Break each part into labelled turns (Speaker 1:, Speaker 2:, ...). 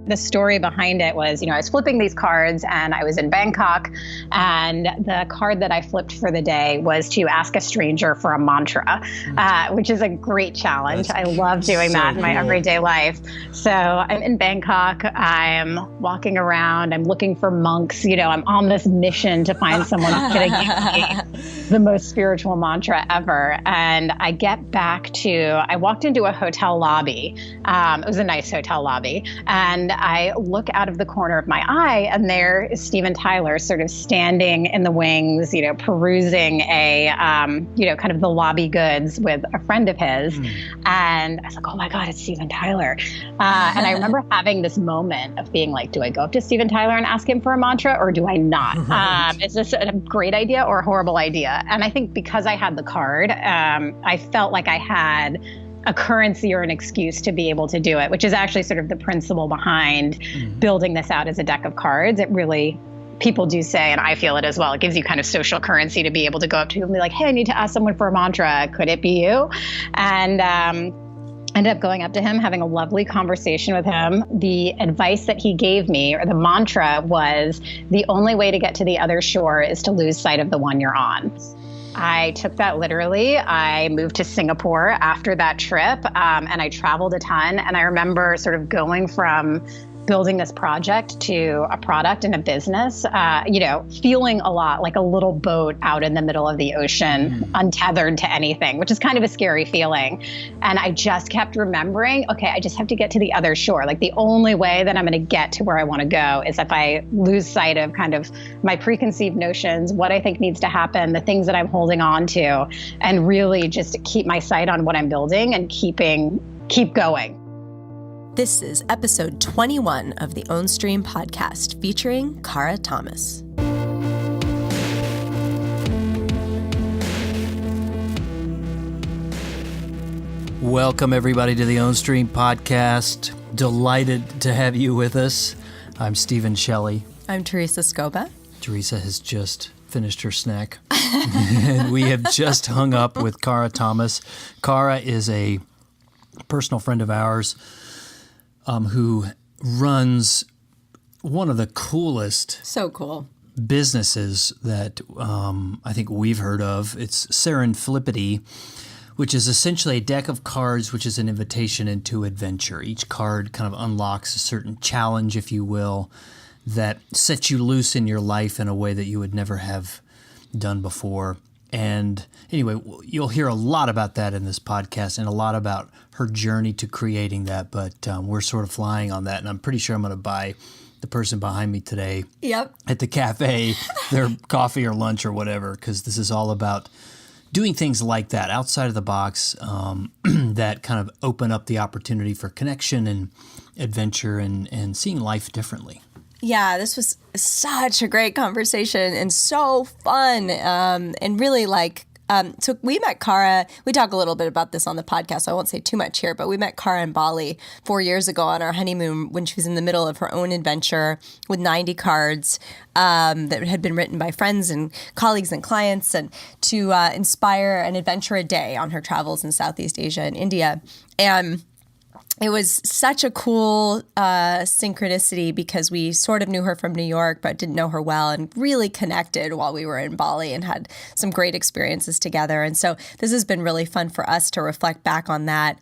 Speaker 1: The story behind it was, I was flipping these cards and I was in Bangkok, and the card that I flipped for the day was to ask a stranger for a mantra, which is a great challenge. I love doing that in my everyday life. So I'm in Bangkok, I'm walking around, I'm looking for monks, I'm on this mission to find someone who's going to give me the most spiritual mantra ever. And I get back I walked into a hotel lobby. It was a nice hotel lobby. And I look out of the corner of my eye, and there is Steven Tyler sort of standing in the wings, perusing kind of the lobby goods with a friend of his. And I was like, oh my God, it's Steven Tyler. And I remember having this moment of being like, do I go up to Steven Tyler and ask him for a mantra, or do I not? Is this a great idea or a horrible idea? And I think because I had the card, I felt like I had a currency or an excuse to be able to do it, which is actually sort of the principle behind building this out as a deck of cards. It really, people do say, and I feel it as well, it gives you kind of social currency to be able to go up to people and be like, hey, I need to ask someone for a mantra. Could it be you? And ended up going up to him, having a lovely conversation with him. The advice that he gave me, or the mantra, was the only way to get to the other shore is to lose sight of the one you're on. I took that literally. I moved to Singapore after that trip, and I traveled a ton. And I remember sort of going from building this project to a product and a business, feeling a lot like a little boat out in the middle of the ocean, untethered to anything, which is kind of a scary feeling. And I just kept remembering, okay, I just have to get to the other shore. Like the only way that I'm going to get to where I want to go is if I lose sight of kind of my preconceived notions, what I think needs to happen, the things that I'm holding on to, and really just keep my sight on what I'm building and keep going.
Speaker 2: This is episode 21 of the Ownstream podcast featuring Cara Thomas.
Speaker 3: Welcome, everybody, to the Ownstream podcast. Delighted to have you with us. I'm Stephen Shelley.
Speaker 2: I'm Teresa Scoba.
Speaker 3: Teresa has just finished her snack. And we have just hung up with Cara Thomas. Cara is a personal friend of ours who runs one of the coolest businesses that I think we've heard of. It's Serenflippity, which is essentially a deck of cards, which is an invitation into adventure. Each card kind of unlocks a certain challenge, if you will, that sets you loose in your life in a way that you would never have done before. And anyway, you'll hear a lot about that in this podcast and a lot about her journey to creating that. But we're sort of flying on that. And I'm pretty sure I'm going to buy the person behind me today at the cafe their coffee or lunch or whatever, because this is all about doing things like that outside of the box that kind of open up the opportunity for connection and adventure and seeing life differently.
Speaker 2: Yeah, this was such a great conversation and so fun, and really so we met Cara. We talk a little bit about this on the podcast, so I won't say too much here, but we met Cara in Bali 4 years ago on our honeymoon when she was in the middle of her own adventure with 90 cards that had been written by friends and colleagues and clients, and to inspire an adventure a day on her travels in Southeast Asia and India. And it was such a cool synchronicity because we sort of knew her from New York but didn't know her well, and really connected while we were in Bali and had some great experiences together. And so this has been really fun for us to reflect back on that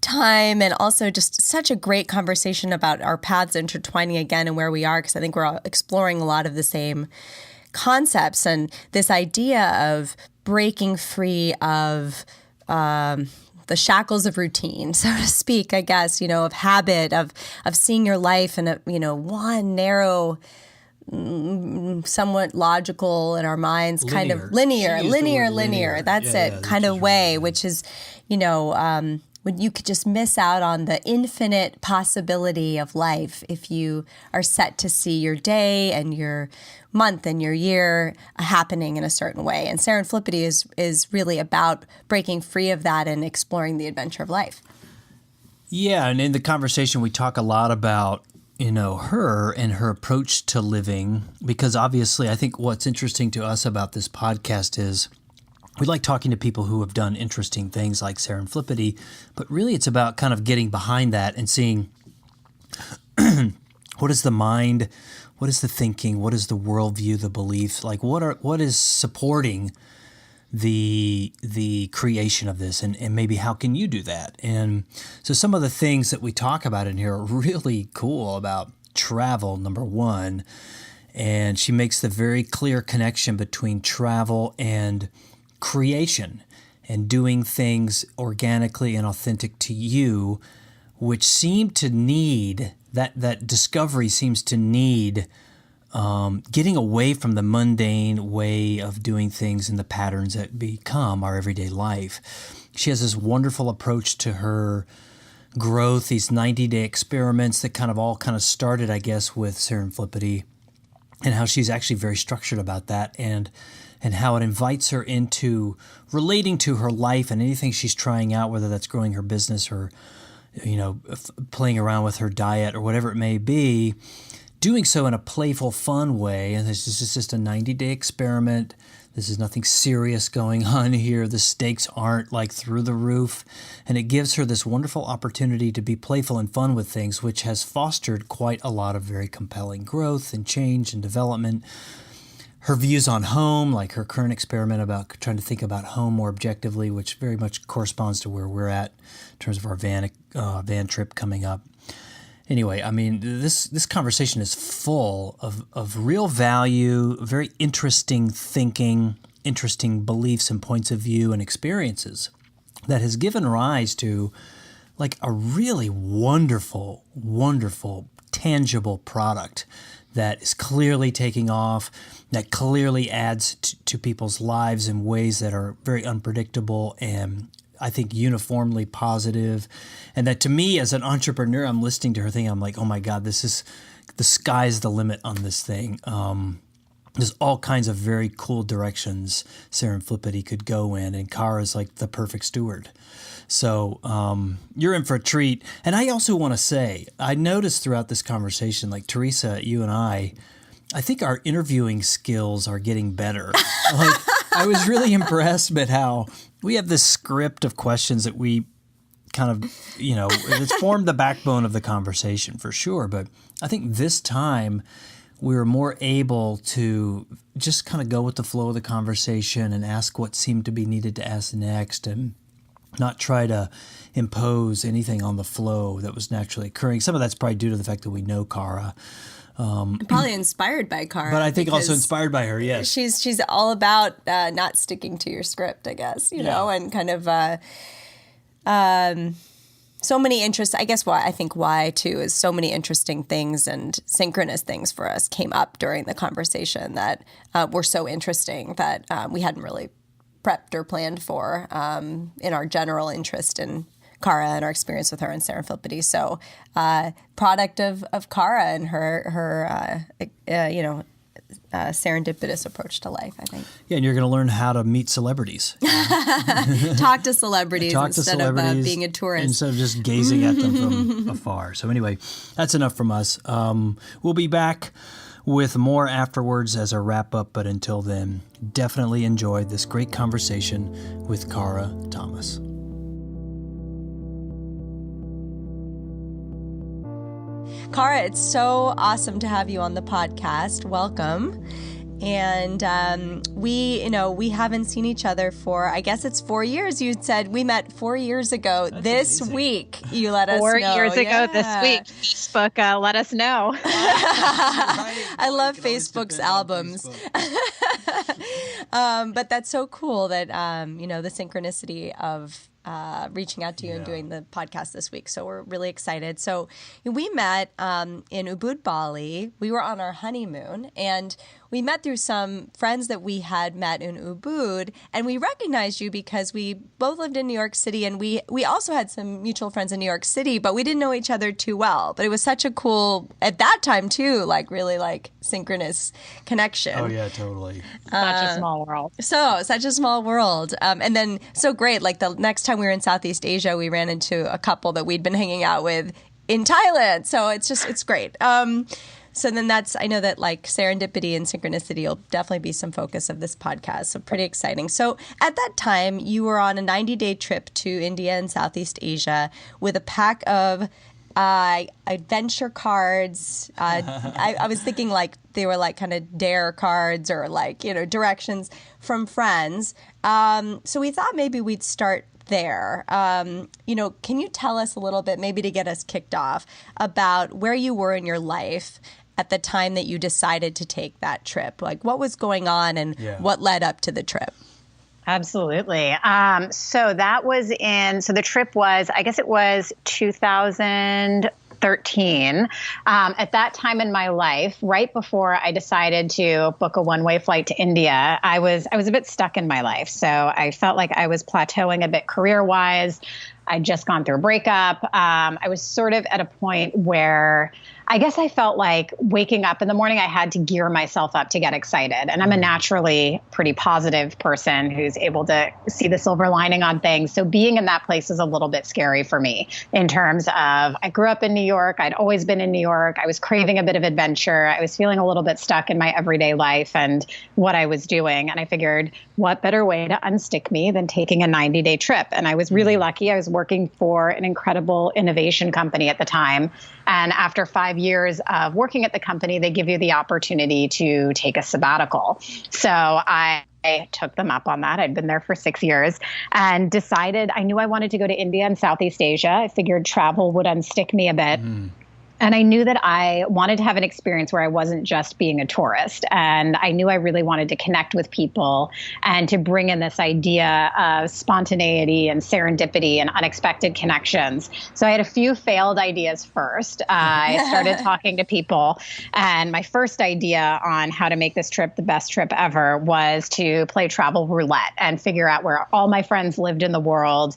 Speaker 2: time, and also just such a great conversation about our paths intertwining again and where we are, because I think we're all exploring a lot of the same concepts and this idea of breaking free of the shackles of routine, so to speak, I guess, of habit, of seeing your life in one narrow, somewhat logical in our minds, kind of linear. That's it, kind of way, which is, when you could just miss out on the infinite possibility of life if you are set to see your day and your month and your year happening in a certain way. And Serenflippity is really about breaking free of that and exploring the adventure of life.
Speaker 3: Yeah, and in the conversation we talk a lot about, her and her approach to living, because obviously I think what's interesting to us about this podcast is we like talking to people who have done interesting things like Serenflippity, but really it's about kind of getting behind that and seeing What is the mind? What is the thinking? What is the worldview, the beliefs? Like what is supporting the creation of this, and maybe how can you do that? And so some of the things that we talk about in here are really cool about travel, number one. And she makes the very clear connection between travel and creation and doing things organically and authentic to you, which seem to need, that discovery seems to need getting away from the mundane way of doing things and the patterns that become our everyday life. She has this wonderful approach to her growth, these 90-day experiments that kind of started, I guess, with Serenflippity, and how she's actually very structured about that, and how it invites her into relating to her life and anything she's trying out, whether that's growing her business or, playing around with her diet or whatever it may be, doing so in a playful, fun way. And this is just a 90-day experiment. This is nothing serious going on here. The stakes aren't like through the roof. And it gives her this wonderful opportunity to be playful and fun with things, which has fostered quite a lot of very compelling growth and change and development. Her views on home, like her current experiment about trying to think about home more objectively, which very much corresponds to where we're at in terms of our van trip coming up. Anyway, I mean, this conversation is full of real value, very interesting thinking, interesting beliefs and points of view and experiences that has given rise to like a really wonderful, wonderful, tangible product that is clearly taking off, that clearly adds to people's lives in ways that are very unpredictable and I think uniformly positive. And that to me as an entrepreneur, I'm listening to her thing, I'm like, oh my God, the sky's the limit on this thing. There's all kinds of very cool directions Serenflippity could go in, and Cara's like the perfect steward. So you're in for a treat. And I also want to say, I noticed throughout this conversation, like Teresa, you and I think our interviewing skills are getting better. Like, I was really impressed at how we have this script of questions that we kind of, it's formed the backbone of the conversation for sure. But I think this time we were more able to just kind of go with the flow of the conversation and ask what seemed to be needed to ask next, and not try to impose anything on the flow that was naturally occurring. Some of that's probably due to the fact that we know Cara.
Speaker 2: Probably inspired by Cara.
Speaker 3: But I think also inspired by her, yes.
Speaker 2: She's all about not sticking to your script, I guess, you know, and kind of so many interests. I guess why too is so many interesting things and synchronous things for us came up during the conversation that were so interesting that we hadn't really prepped or planned for in our general interest in Cara and our experience with her in Serenflippity. So product of Cara and her serendipitous approach to life, I think.
Speaker 3: Yeah, and you're going to learn how to meet celebrities.
Speaker 2: Talk to celebrities instead of being a tourist.
Speaker 3: Instead of just gazing at them from afar. So anyway, that's enough from us. We'll be back with more afterwards as a wrap-up, but until then, definitely enjoy this great conversation with Cara Thomas.
Speaker 2: Cara, it's so awesome to have you on the podcast. Welcome. And we haven't seen each other for, I guess it's 4 years. You said we met 4 years ago. That's this amazing. Week. You let us know.
Speaker 1: 4 years ago this week. Facebook let us know.
Speaker 2: I love Facebook's albums. But that's so cool that, the synchronicity of reaching out to you and doing the podcast this week. So we're really excited. So we met in Ubud, Bali. We were on our honeymoon, and we met through some friends that we had met in Ubud, and we recognized you because we both lived in New York City, and we also had some mutual friends in New York City, but we didn't know each other too well. But it was such a cool, at that time too, really synchronous connection.
Speaker 3: Oh yeah, totally.
Speaker 1: Such a small world.
Speaker 2: Such a small world. And then so great, the next time we were in Southeast Asia, we ran into a couple that we'd been hanging out with in Thailand. So it's great. So then I know that serendipity and synchronicity will definitely be some focus of this podcast. So pretty exciting. So at that time, you were on a 90-day trip to India and Southeast Asia with a pack of adventure cards. I was thinking like they were like kind of dare cards or like, you know, directions from friends. So we thought maybe we'd start there. You know, can you tell us a little bit, maybe to get us kicked off, about where you were in your life at the time that you decided to take that trip? Like, what was going on and what led up to the trip?
Speaker 1: Absolutely. So the trip was, I guess it was 2013. At that time in my life, right before I decided to book a one-way flight to India, I was a bit stuck in my life. So I felt like I was plateauing a bit career-wise. I'd just gone through a breakup. I was sort of at a point where I guess I felt like waking up in the morning, I had to gear myself up to get excited. And I'm a naturally pretty positive person who's able to see the silver lining on things. So being in that place is a little bit scary for me in terms of I grew up in New York. I'd always been in New York. I was craving a bit of adventure. I was feeling a little bit stuck in my everyday life and what I was doing. And I figured, what better way to unstick me than taking a 90-day trip? And I was really lucky. I was working for an incredible innovation company at the time. And after 5 years of working at the company, they give you the opportunity to take a sabbatical. So I took them up on that. I'd been there for 6 years and decided I knew I wanted to go to India and Southeast Asia. I figured travel would unstick me a bit. And I knew that I wanted to have an experience where I wasn't just being a tourist. And I knew I really wanted to connect with people and to bring in this idea of spontaneity and serendipity and unexpected connections. So I had a few failed ideas first. I started talking to people. And my first idea on how to make this trip the best trip ever was to play travel roulette and figure out where all my friends lived in the world,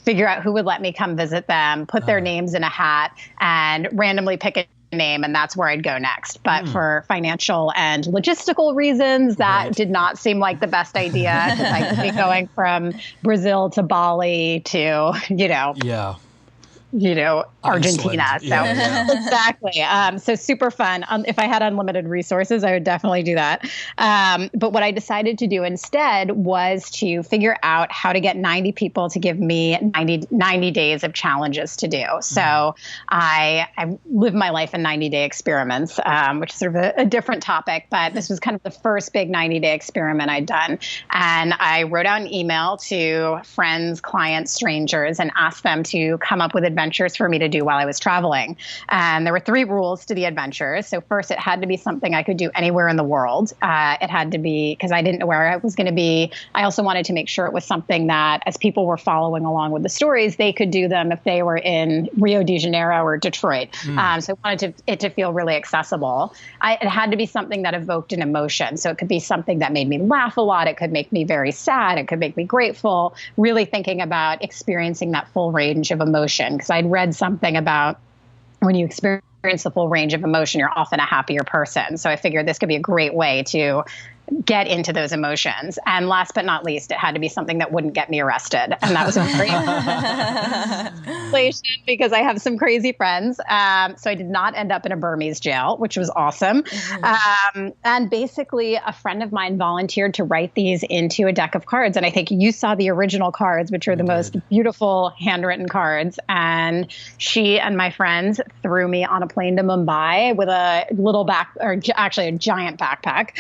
Speaker 1: figure out who would let me come visit them, put their names in a hat, and randomly pick a name, and that's where I'd go next. But for financial and logistical reasons, that did not seem like the best idea, because I could be going from Brazil to Bali to, Argentina.
Speaker 3: Iceland.
Speaker 1: So exactly. So super fun. If I had unlimited resources, I would definitely do that. But what I decided to do instead was to figure out how to get 90 people to give me 90 days of challenges to do. So I live my life in 90-day experiments, which is sort of a different topic, but this was kind of the first big 90-day experiment I'd done. And I wrote out an email to friends, clients, strangers, and asked them to come up with adventures for me to do while I was traveling. And there were 3 rules to the adventures. So first, it had to be something I could do anywhere in the world. It had to be, because I didn't know where I was going to be. I also wanted to make sure it was something that, as people were following along with the stories, they could do them if they were in Rio de Janeiro or Detroit. So I wanted it to feel really accessible. It had to be something that evoked an emotion. So it could be something that made me laugh a lot. It could make me very sad. It could make me grateful. Really thinking about experiencing that full range of emotion. Because I'd read something about when you experience the full range of emotion, you're often a happier person. So I figured this could be a great way to get into those emotions. And last but not least, it had to be something that wouldn't get me arrested. And that was a great situation because I have some crazy friends. So I did not end up in a Burmese jail, which was awesome. And basically, a friend of mine volunteered to write these into a deck of cards. And I think you saw the original cards, which are the most beautiful handwritten cards. And she and my friends threw me on a plane to Mumbai with a little actually a giant backpack.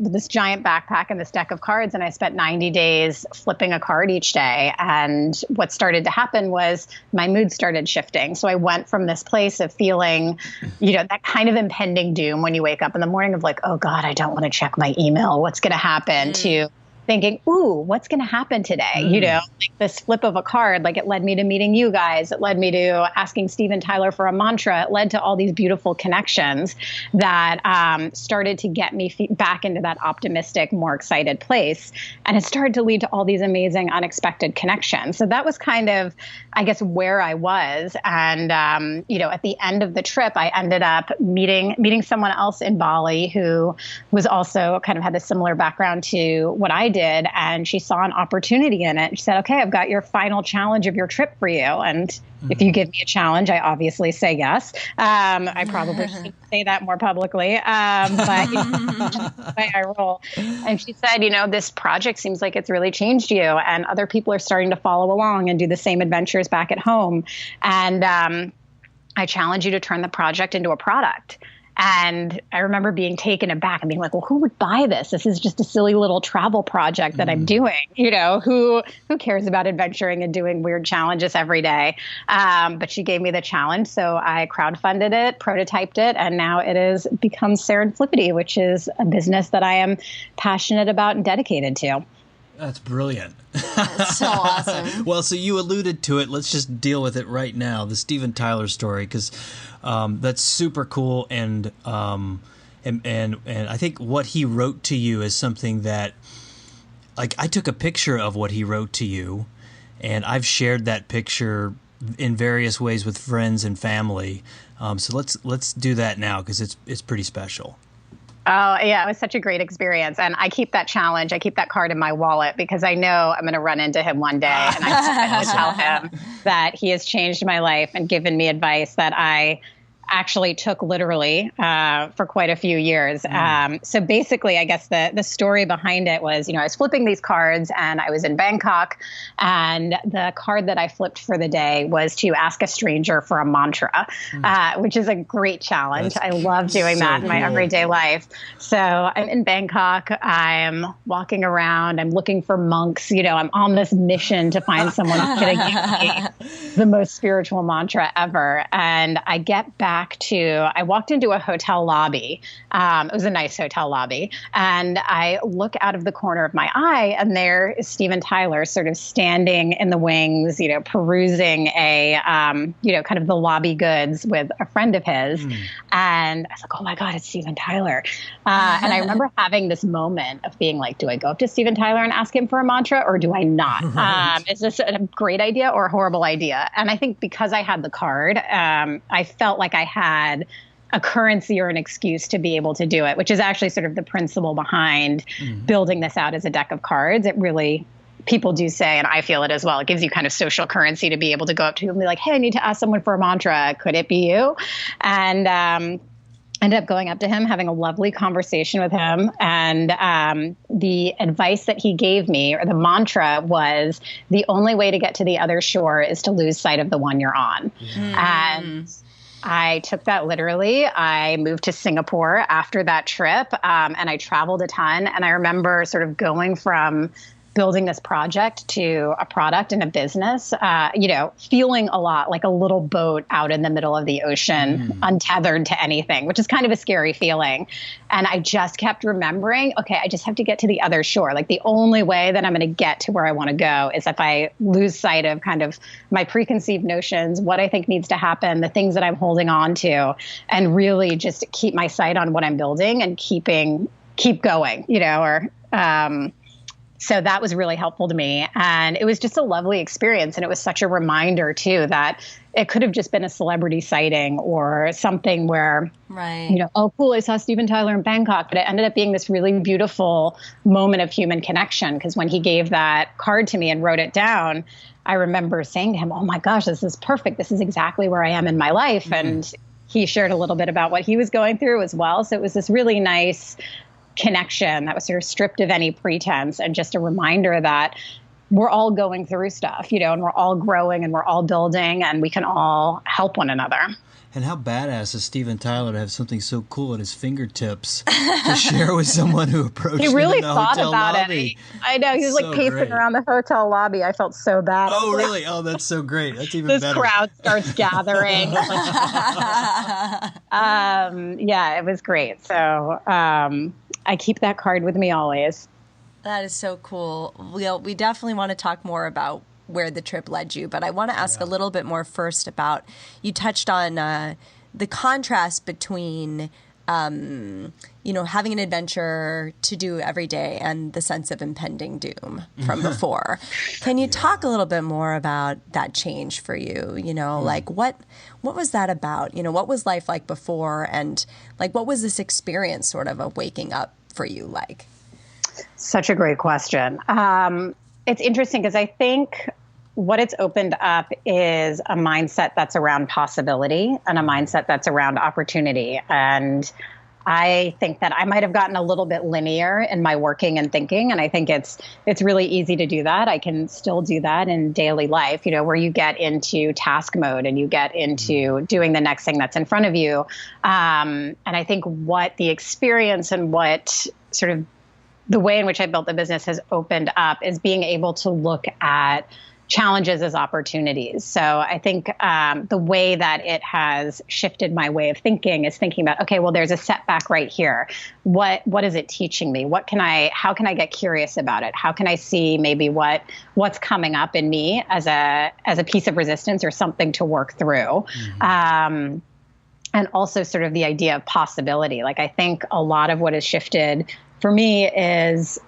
Speaker 1: With this giant backpack and this deck of cards. And I spent 90 days flipping a card each day. And what started to happen was my mood started shifting. So I went from this place of feeling, that kind of impending doom when you wake up in the morning of like, oh God, I don't want to check my email. What's going to happen? To thinking, ooh, what's going to happen today? Like this flip of a card, like it led me to meeting you guys. It led me to asking Steven Tyler for a mantra. It led to all these beautiful connections that started to get me back into that optimistic, more excited place. And it started to lead to all these amazing, unexpected connections. So that was kind of, I guess, where I was. And, at the end of the trip, I ended up meeting someone else in Bali who was also kind of had a similar background to what I did. And she saw an opportunity in it. She said, okay, I've got your final challenge of your trip for you. And if you give me a challenge, I obviously say yes. I probably should say that more publicly, but that's the way I roll. And she said, this project seems like it's really changed you, and other people are starting to follow along and do the same adventures back at home. And I challenge you to turn the project into a product. And I remember being taken aback and being like, well, who would buy this? This is just a silly little travel project that I'm doing. Who cares about adventuring and doing weird challenges every day? But she gave me the challenge. So I crowdfunded it, prototyped it, and now it has become Serenflippity, which is a business that I am passionate about and dedicated to.
Speaker 3: That's brilliant.
Speaker 2: That's so awesome.
Speaker 3: Well, so you alluded to it. Let's just deal with it right now. The Steven Tyler story, because that's super cool, and I think what he wrote to you is something that, like, I took a picture of what he wrote to you, and I've shared that picture in various ways with friends and family. So let's do that now, because it's pretty special.
Speaker 1: Oh, yeah, it was such a great experience. And I keep that challenge. I keep that card in my wallet because I know I'm going to run into him one day. And I tell him that he has changed my life and given me advice that I actually took literally for quite a few years. So basically, I guess the story behind it was, I was flipping these cards and I was in Bangkok, and the card that I flipped for the day was to ask a stranger for a mantra, which is a great challenge. I love doing that in my everyday life. So I'm in Bangkok. I'm walking around. I'm looking for monks. I'm on this mission to find someone who's going to give me the most spiritual mantra ever. And I get back I walked into a hotel lobby. It was a nice hotel lobby. And I look out of the corner of my eye, and there is Steven Tyler sort of standing in the wings, perusing kind of the lobby goods with a friend of his. And I was like, oh my God, it's Steven Tyler. And I remember having this moment of being like, do I go up to Steven Tyler and ask him for a mantra, or do I not? Right. Is this a great idea or a horrible idea? And I think because I had the card, I felt like I had a currency or an excuse to be able to do it, which is actually sort of the principle behind building this out as a deck of cards. It really, people do say, and I feel it as well, it gives you kind of social currency to be able to go up to him and be like, hey, I need to ask someone for a mantra. Could it be you? And ended up going up to him, having a lovely conversation with him. And the advice that he gave me, or the mantra, was the only way to get to the other shore is to lose sight of the one you're on. And I took that literally. I moved to Singapore after that trip, and I traveled a ton. And I remember sort of going from building this project to a product and a business, feeling a lot like a little boat out in the middle of the ocean, untethered to anything, which is kind of a scary feeling. And I just kept remembering, okay, I just have to get to the other shore. Like, the only way that I'm going to get to where I want to go is if I lose sight of kind of my preconceived notions, what I think needs to happen, the things that I'm holding on to, and really just keep my sight on what I'm building and keep going, So that was really helpful to me. And it was just a lovely experience. And it was such a reminder, too, that it could have just been a celebrity sighting or something where, oh, cool, I saw Steven Tyler in Bangkok. But it ended up being this really beautiful moment of human connection. Because when he gave that card to me and wrote it down, I remember saying to him, oh, my gosh, this is perfect. This is exactly where I am in my life. And he shared a little bit about what he was going through as well. So it was this really nice connection that was sort of stripped of any pretense, and just a reminder that we're all going through stuff, and we're all growing and we're all building, and we can all help one another.
Speaker 3: And how badass is Steven Tyler to have something so cool at his fingertips to share with someone who approached him
Speaker 1: really
Speaker 3: in the
Speaker 1: thought
Speaker 3: hotel
Speaker 1: about
Speaker 3: lobby?
Speaker 1: I know. He was
Speaker 3: so
Speaker 1: like pacing
Speaker 3: great.
Speaker 1: around the hotel lobby. I felt so bad.
Speaker 3: Oh, really? Oh, that's so great. That's even
Speaker 1: this
Speaker 3: better.
Speaker 1: Crowd starts gathering. Yeah, it was great. So I keep that card with me always.
Speaker 2: That is so cool. We definitely want to talk more about where the trip led you, but I want to ask a little bit more first about, you touched on the contrast between having an adventure to do every day and the sense of impending doom from before. Can you talk a little bit more about that change for you? Like what was that about? What was life like before, and like what was this experience sort of waking up for you like?
Speaker 1: Such a great question. It's interesting because I think what it's opened up is a mindset that's around possibility and a mindset that's around opportunity. And I think that I might have gotten a little bit linear in my working and thinking. And I think it's really easy to do that. I can still do that in daily life, where you get into task mode and you get into doing the next thing that's in front of you. And I think what the experience and what sort of the way in which I built the business has opened up is being able to look at challenges as opportunities. So I think the way that it has shifted my way of thinking is thinking about, okay, well, there's a setback right here. What is it teaching me? How can I get curious about it? How can I see maybe what's coming up in me as a piece of resistance or something to work through? And also sort of the idea of possibility. Like, I think a lot of what has shifted for me is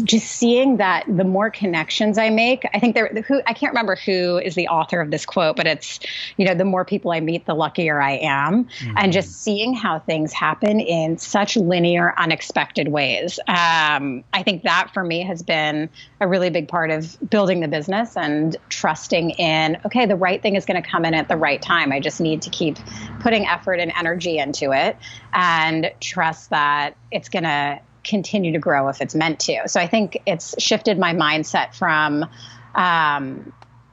Speaker 1: just seeing that the more connections I make, I think I can't remember who is the author of this quote, but it's, the more people I meet, the luckier I am. And just seeing how things happen in such linear, unexpected ways. I think that for me has been a really big part of building the business and trusting in, okay, the right thing is going to come in at the right time. I just need to keep putting effort and energy into it and trust that it's going to continue to grow if it's meant to. So I think it's shifted my mindset from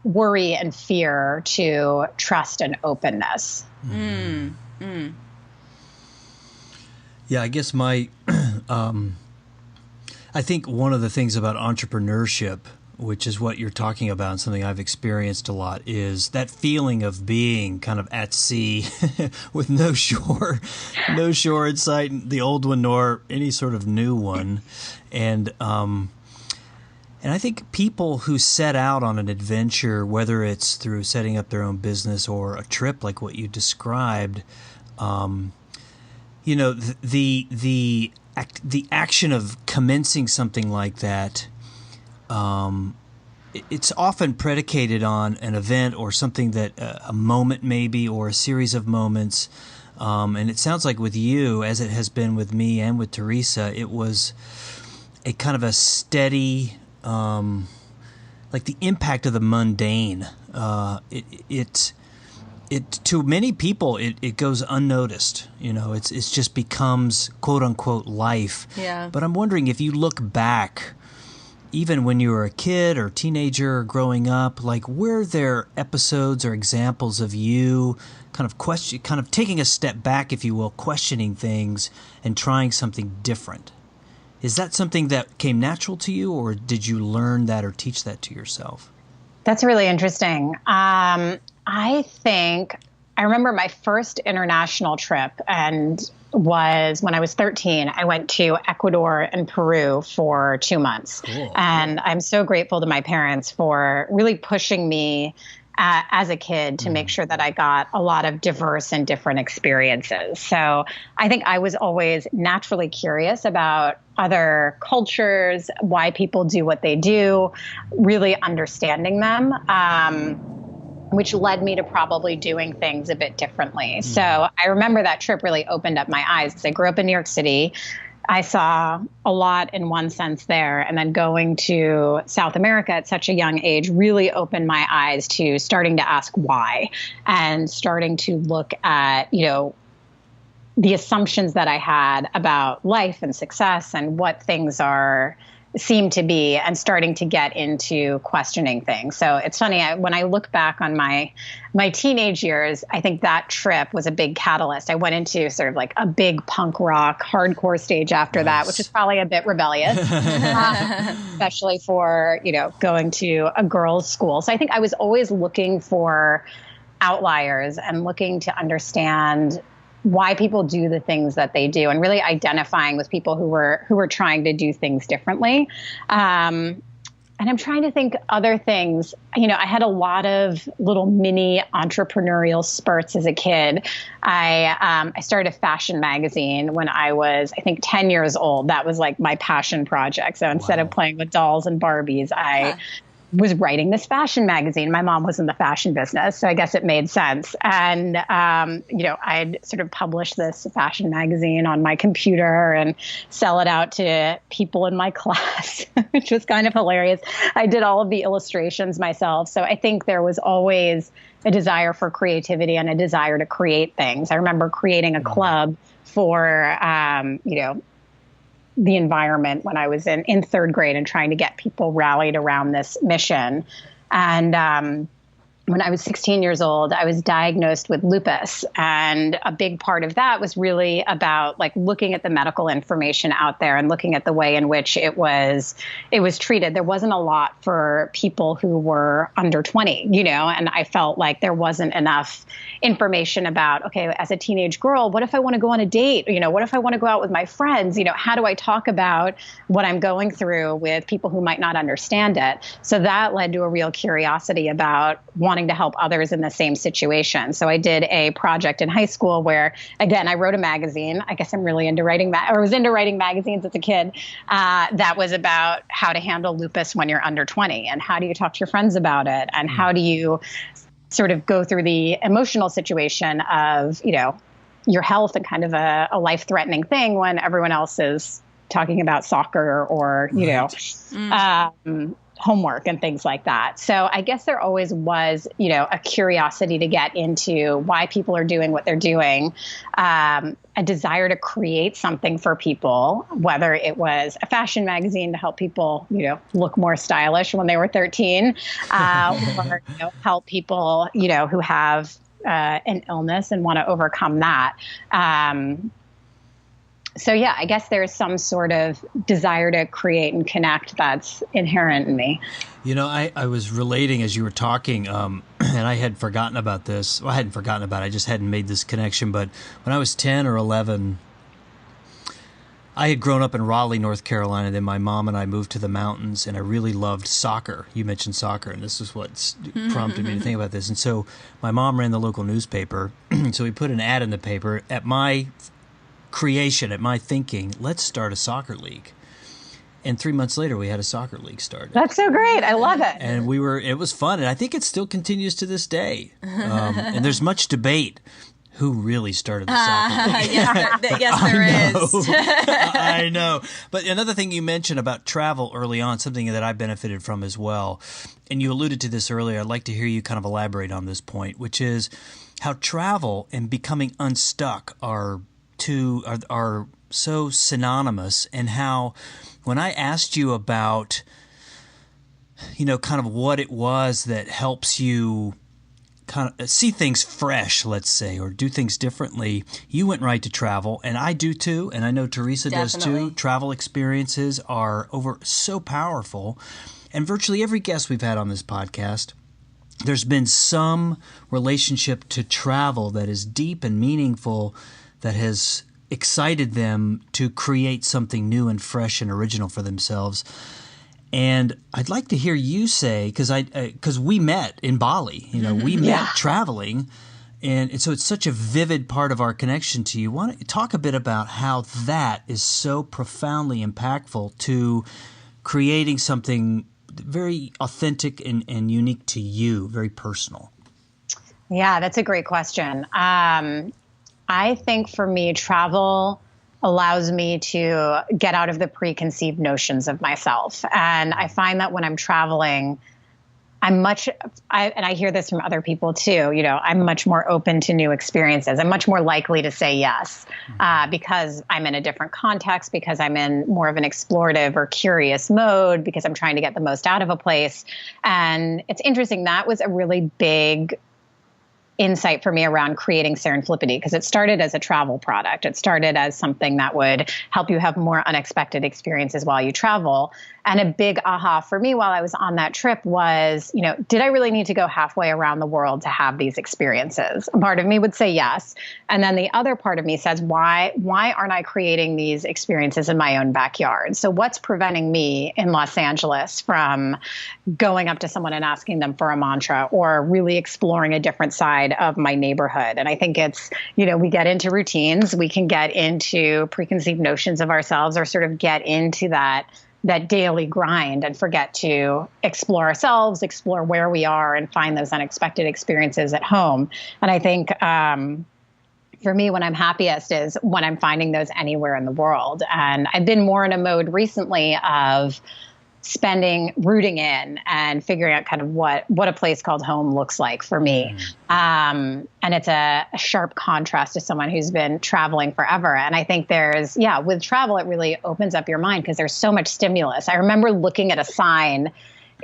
Speaker 1: worry and fear to trust and openness.
Speaker 3: Yeah, I guess I think one of the things about entrepreneurship, which is what you're talking about and something I've experienced a lot, is that feeling of being kind of at sea with no shore in sight, the old one nor any sort of new one. And I think people who set out on an adventure, whether it's through setting up their own business or a trip like what you described, the action of commencing something like that, it's often predicated on an event or something that a moment maybe, or a series of moments. And it sounds like with you, as it has been with me and with Teresa, it was a kind of a steady, like the impact of the mundane. It to many people, it goes unnoticed. It's just becomes quote unquote life.
Speaker 2: Yeah.
Speaker 3: But I'm wondering if you look back, even when you were a kid or teenager or growing up, like, were there episodes or examples of you kind of taking a step back, if you will, questioning things and trying something different? Is that something that came natural to you, or did you learn that or teach that to yourself?
Speaker 1: That's really interesting. I think I remember my first international trip was when I was 13. I went to Ecuador and Peru for 2 months. Cool. And I'm so grateful to my parents for really pushing me as a kid to make sure that I got a lot of diverse and different experiences. So I think I was always naturally curious about other cultures, why people do what they do, really understanding them. Which led me to probably doing things a bit differently. So I remember that trip really opened up my eyes because I grew up in New York City. I saw a lot in one sense there. And then going to South America at such a young age really opened my eyes to starting to ask why and starting to look at, the assumptions that I had about life and success and what things seem to be, and starting to get into questioning things. So it's funny, when I look back on my teenage years, I think that trip was a big catalyst. I went into sort of like a big punk rock hardcore stage after that, which is probably a bit rebellious, especially for, going to a girls' school. So I think I was always looking for outliers and looking to understand why people do the things that they do, and really identifying with people who were trying to do things differently. And I'm trying to think other things. I had a lot of little mini entrepreneurial spurts as a kid. I started a fashion magazine when I was, I think, 10 years old. That was like my passion project. So instead of playing with dolls and Barbies, I was writing this fashion magazine. My mom was in the fashion business, so I guess it made sense. And, I'd sort of publish this fashion magazine on my computer and sell it out to people in my class, which was kind of hilarious. I did all of the illustrations myself. So I think there was always a desire for creativity and a desire to create things. I remember creating a club for, the environment when I was in third grade and trying to get people rallied around this mission. And when I was 16 years old, I was diagnosed with lupus. And a big part of that was really about like looking at the medical information out there and looking at the way in which it was treated. There wasn't a lot for people who were under 20, and I felt like there wasn't enough information about, okay, as a teenage girl, what if I want to go on a date? What if I want to go out with my friends? How do I talk about what I'm going through with people who might not understand it? So that led to a real curiosity about wanting to help others in the same situation. So I did a project in high school where, again, I wrote a magazine. I guess I'm really into writing, or was into writing magazines as a kid. That was about how to handle lupus when you're under 20, and how do you talk to your friends about it, and how do you sort of go through the emotional situation of, your health and kind of a life-threatening thing when everyone else is talking about soccer or, homework and things like that. So I guess there always was, a curiosity to get into why people are doing what they're doing, a desire to create something for people, whether it was a fashion magazine to help people, look more stylish when they were 13, or help people, who have an illness and want to overcome that. So yeah, I guess there's some sort of desire to create and connect that's inherent in me.
Speaker 3: I was relating as you were talking, and I had forgotten about this. Well, I hadn't forgotten about it. I just hadn't made this connection. But when I was 10 or 11, I had grown up in Raleigh, North Carolina. Then my mom and I moved to the mountains, and I really loved soccer. You mentioned soccer, and this is what prompted me to think about this. And so my mom ran the local newspaper, so we put an ad in the paper at my creation, at my thinking, let's start a soccer league. And 3 months later, we had a soccer league started.
Speaker 1: That's so great. I love it.
Speaker 3: And it was fun. And I think it still continues to this day. And there's much debate who really started the soccer league.
Speaker 2: Yes, there is.
Speaker 3: I know. But another thing you mentioned about travel early on, something that I benefited from as well, and you alluded to this earlier, I'd like to hear you kind of elaborate on this point, which is how travel and becoming unstuck are so synonymous, and how when I asked you about, kind of what it was that helps you kind of see things fresh, let's say, or do things differently, you went right to travel, and I do too, and I know Teresa does too. Travel experiences are so powerful, and virtually every guest we've had on this podcast, there's been some relationship to travel that is deep and meaningful, that has excited them to create something new and fresh and original for themselves. And I'd like to hear you say, because we met in Bali, we met traveling, and so it's such a vivid part of our connection to you. Want to talk a bit about how that is so profoundly impactful to creating something very authentic and unique to you, very personal?
Speaker 1: Yeah, that's a great question. I think for me, travel allows me to get out of the preconceived notions of myself. And I find that when I'm traveling, and I hear this from other people too, I'm much more open to new experiences. I'm much more likely to say yes, because I'm in a different context, because I'm in more of an explorative or curious mode, because I'm trying to get the most out of a place. And it's interesting. That was a really big insight for me around creating Serenflippity, because it started as a travel product. It started as something that would help you have more unexpected experiences while you travel. And a big aha for me while I was on that trip was, did I really need to go halfway around the world to have these experiences? Part of me would say yes. And then the other part of me says, why aren't I creating these experiences in my own backyard? So what's preventing me in Los Angeles from going up to someone and asking them for a mantra, or really exploring a different side of my neighborhood? And I think it's, we get into routines, we can get into preconceived notions of ourselves, or sort of get into that that daily grind and forget to explore ourselves, explore where we are, and find those unexpected experiences at home. And I think for me, when I'm happiest is when I'm finding those anywhere in the world. And I've been more in a mode recently of rooting in and figuring out kind of what a place called home looks like for me. And it's a sharp contrast to someone who's been traveling forever. And I think with travel, it really opens up your mind because there's so much stimulus. I remember looking at a sign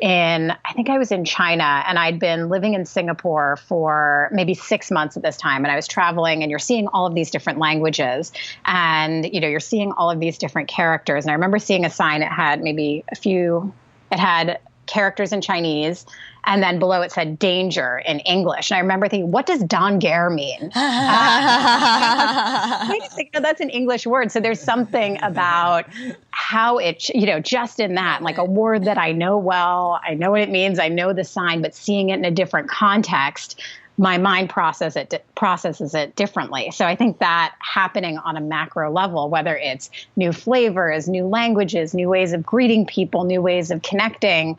Speaker 1: I think I was in China, and I'd been living in Singapore for maybe 6 months at this time. And I was traveling, and you're seeing all of these different languages, and, you're seeing all of these different characters. And I remember seeing a sign, it had characters in Chinese, and then below it said danger in English. And I remember thinking, what does Dongare mean? I just think, that's an English word. So there's something about how it, just in that, like a word that I know well, I know what it means, I know the sign, but seeing it in a different context, my mind processes it differently. So I think that happening on a macro level, whether it's new flavors, new languages, new ways of greeting people, new ways of connecting,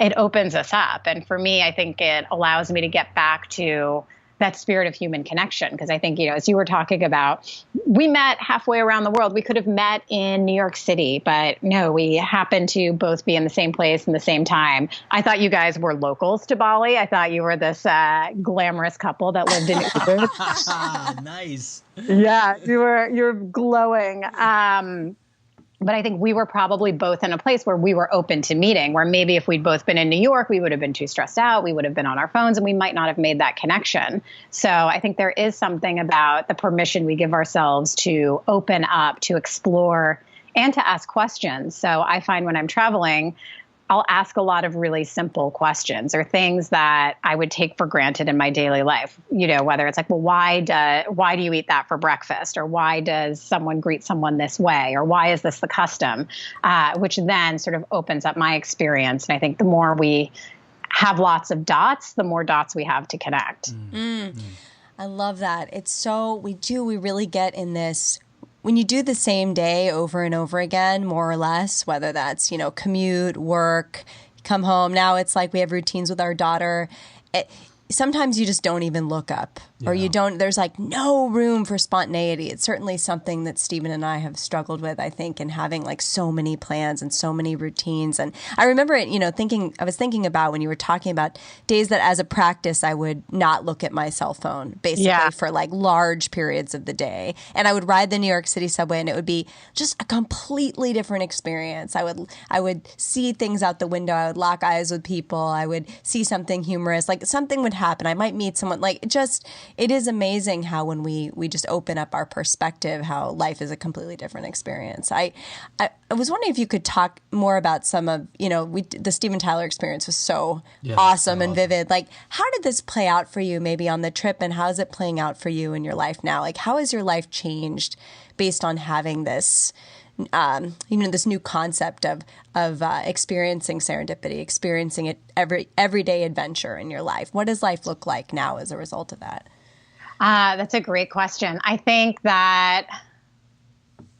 Speaker 1: it opens us up. And for me, I think it allows me to get back to that spirit of human connection. Because I think, as you were talking about, we met halfway around the world. We could have met in New York City, but no, we happened to both be in the same place in the same time. I thought you guys were locals to Bali. I thought you were this glamorous couple that lived in Ubud.
Speaker 3: Nice.
Speaker 1: Yeah, you're glowing. But I think we were probably both in a place where we were open to meeting, where maybe if we'd both been in New York, we would have been too stressed out. We would have been on our phones and we might not have made that connection. So I think there is something about the permission we give ourselves to open up, to explore, and to ask questions. So I find when I'm traveling, I'll ask a lot of really simple questions or things that I would take for granted in my daily life. Whether it's like, well, why do you eat that for breakfast? Or why does someone greet someone this way? Or why is this the custom? Which then sort of opens up my experience. And I think the more we have lots of dots, the more dots we have to connect.
Speaker 2: I love that. We really get in this. When you do the same day over and over again, more or less, whether that's, commute, work, come home. Now it's like we have routines with our daughter. Sometimes you just don't even look up or there's like no room for spontaneity. It's certainly something that Stephen and I have struggled with, I think, in having like so many plans and so many routines. And I remember it, I was thinking about when you were talking about days that as a practice, I would not look at my cell phone basically for like large periods of the day. And I would ride the New York City subway and it would be just a completely different experience. I would see things out the window. I would lock eyes with people. I would see something humorous, like something would happen. I might meet someone it is amazing how when we just open up our perspective, how life is a completely different experience. I was wondering if you could talk more about some of, the Steven Tyler experience was so awesome and vivid. Like, how did this play out for you maybe on the trip, and how is it playing out for you in your life now? Like, how has your life changed based on having this, this new concept of experiencing serendipity, experiencing it everyday adventure in your life? What does life look like now as a result of that?
Speaker 1: That's a great question. I think that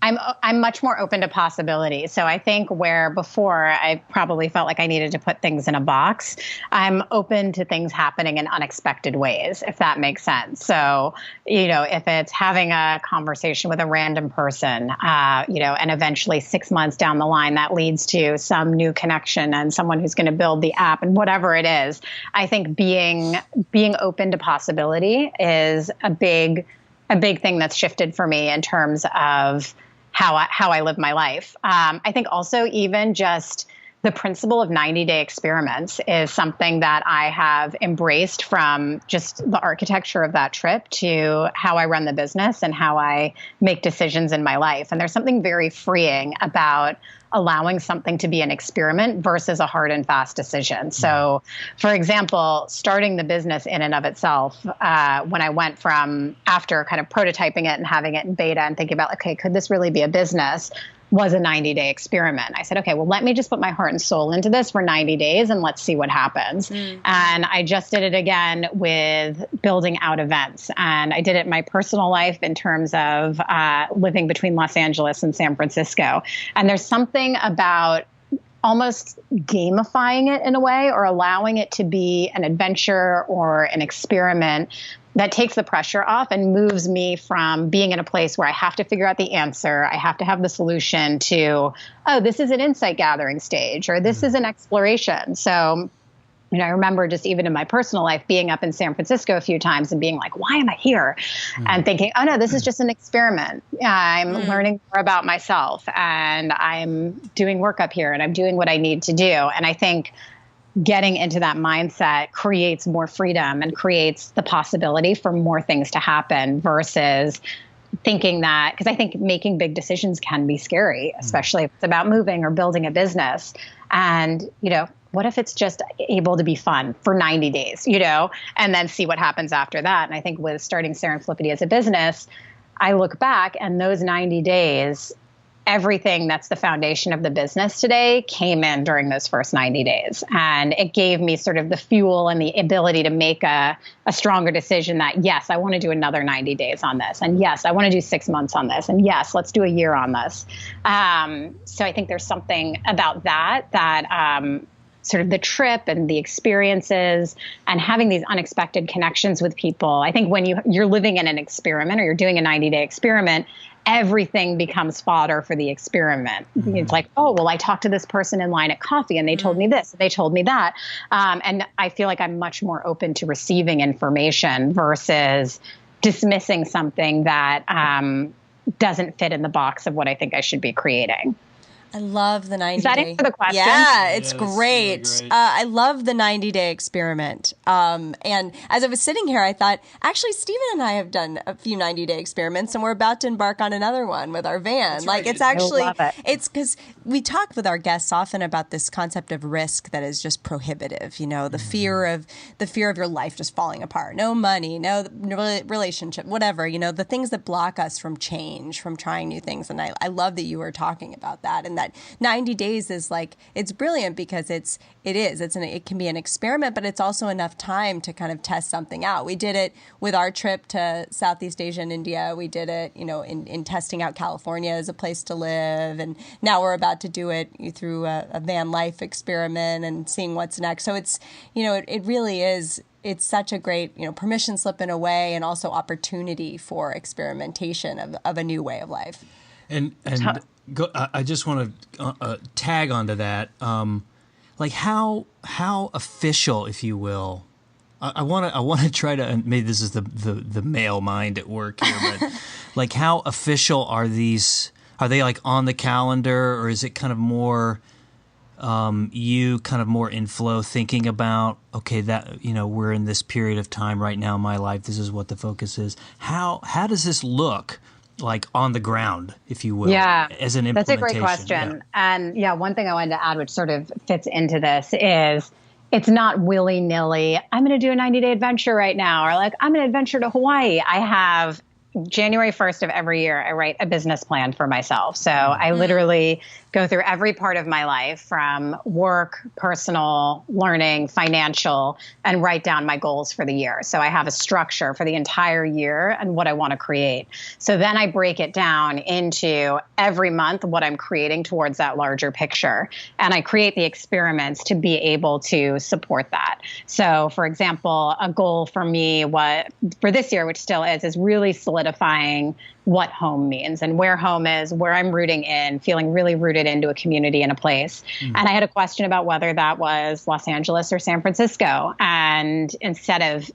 Speaker 1: I'm much more open to possibilities. So I think where before I probably felt like I needed to put things in a box, I'm open to things happening in unexpected ways, if that makes sense. So, if it's having a conversation with a random person, and eventually 6 months down the line, that leads to some new connection and someone who's going to build the app and whatever it is. I think being open to possibility is a big thing that's shifted for me in terms of how I live my life. I think also even just the principle of 90-day experiments is something that I have embraced from just the architecture of that trip to how I run the business and how I make decisions in my life. And there's something very freeing about allowing something to be an experiment versus a hard and fast decision. So, for example, starting the business in and of itself, when I went from after kind of prototyping it and having it in beta and thinking about, okay, could this really be a business, was a 90-day experiment. I said, okay, well, let me just put my heart and soul into this for 90 days and let's see what happens. And I just did it again with building out events. And I did it in my personal life in terms of living between Los Angeles and San Francisco. And there's something about almost gamifying it in a way, or allowing it to be an adventure or an experiment that takes the pressure off and moves me from being in a place where I have to figure out the answer, I have to have the solution, to, oh, this is an insight gathering stage, or this is an exploration. So, I remember just even in my personal life being up in San Francisco a few times and being like, why am I here? And thinking, oh no, this is just an experiment. I'm learning more about myself, and I'm doing work up here, and I'm doing what I need to do. And I think getting into that mindset creates more freedom and creates the possibility for more things to happen, versus thinking that, because I think making big decisions can be scary, especially if it's about moving or building a business. And, what if it's just able to be fun for 90 days, and then see what happens after that? And I think with starting Serenflippity as a business, I look back, and those 90 days, everything that's the foundation of the business today came in during those first 90 days. And it gave me sort of the fuel and the ability to make a stronger decision that, yes, I want to do another 90 days on this. And yes, I want to do 6 months on this. And yes, let's do a year on this. So I think there's something about that sort of the trip and the experiences and having these unexpected connections with people. I think when you're living in an experiment, or you're doing a 90-day experiment, everything becomes fodder for the experiment. It's like, oh, well, I talked to this person in line at coffee, and they told me this, and they told me that. And I feel like I'm much more open to receiving information versus dismissing something that doesn't fit in the box of what I think I should be creating.
Speaker 2: I love the 90-day.
Speaker 1: Does that answer the question?
Speaker 2: Yeah, it's great. Really great. I love the 90-day experiment. And as I was sitting here, I thought, actually, Stephen and I have done a few 90-day experiments, and we're about to embark on another one with our van. That's it's actually, it's because we talk with our guests often about this concept of risk that is just prohibitive. The fear of your life just falling apart, no money, no relationship, whatever. The things that block us from change, from trying new things. And I love that you were talking about that, and that 90 days is it's brilliant because it can be an experiment, but it's also enough time to kind of test something out. We did it with our trip to Southeast Asia and India. We did it, in testing out California as a place to live. And now we're about to do it through a van life experiment and seeing what's next. So it's, it really is. It's such a great, permission slip in a way, and also opportunity for experimentation of a new way of life.
Speaker 3: And I just want to tag onto that. How official, if you will. I want to try to. Maybe this is the male mind at work here, but how official are these? Are they on the calendar, or is it kind of more you kind of more in flow, thinking about, okay, that we're in this period of time right now in my life. This is what the focus is. How does this look? On the ground, if you will, as an implementation? That's a great
Speaker 1: question. Yeah. And one thing I wanted to add, which sort of fits into this, is it's not willy-nilly, I'm going to do a 90-day adventure right now, or I'm going to adventure to Hawaii. I have January 1st of every year, I write a business plan for myself. So I literally go through every part of my life, from work, personal, learning, financial, and write down my goals for the year. So I have a structure for the entire year and what I want to create. So then I break it down into every month what I'm creating towards that larger picture. And I create the experiments to be able to support that. So for example, a goal for me for this year, which still is really solidifying what home means and where home is, where I'm rooting in, feeling really rooted into a community and a place. And I had a question about whether that was Los Angeles or San Francisco. And instead of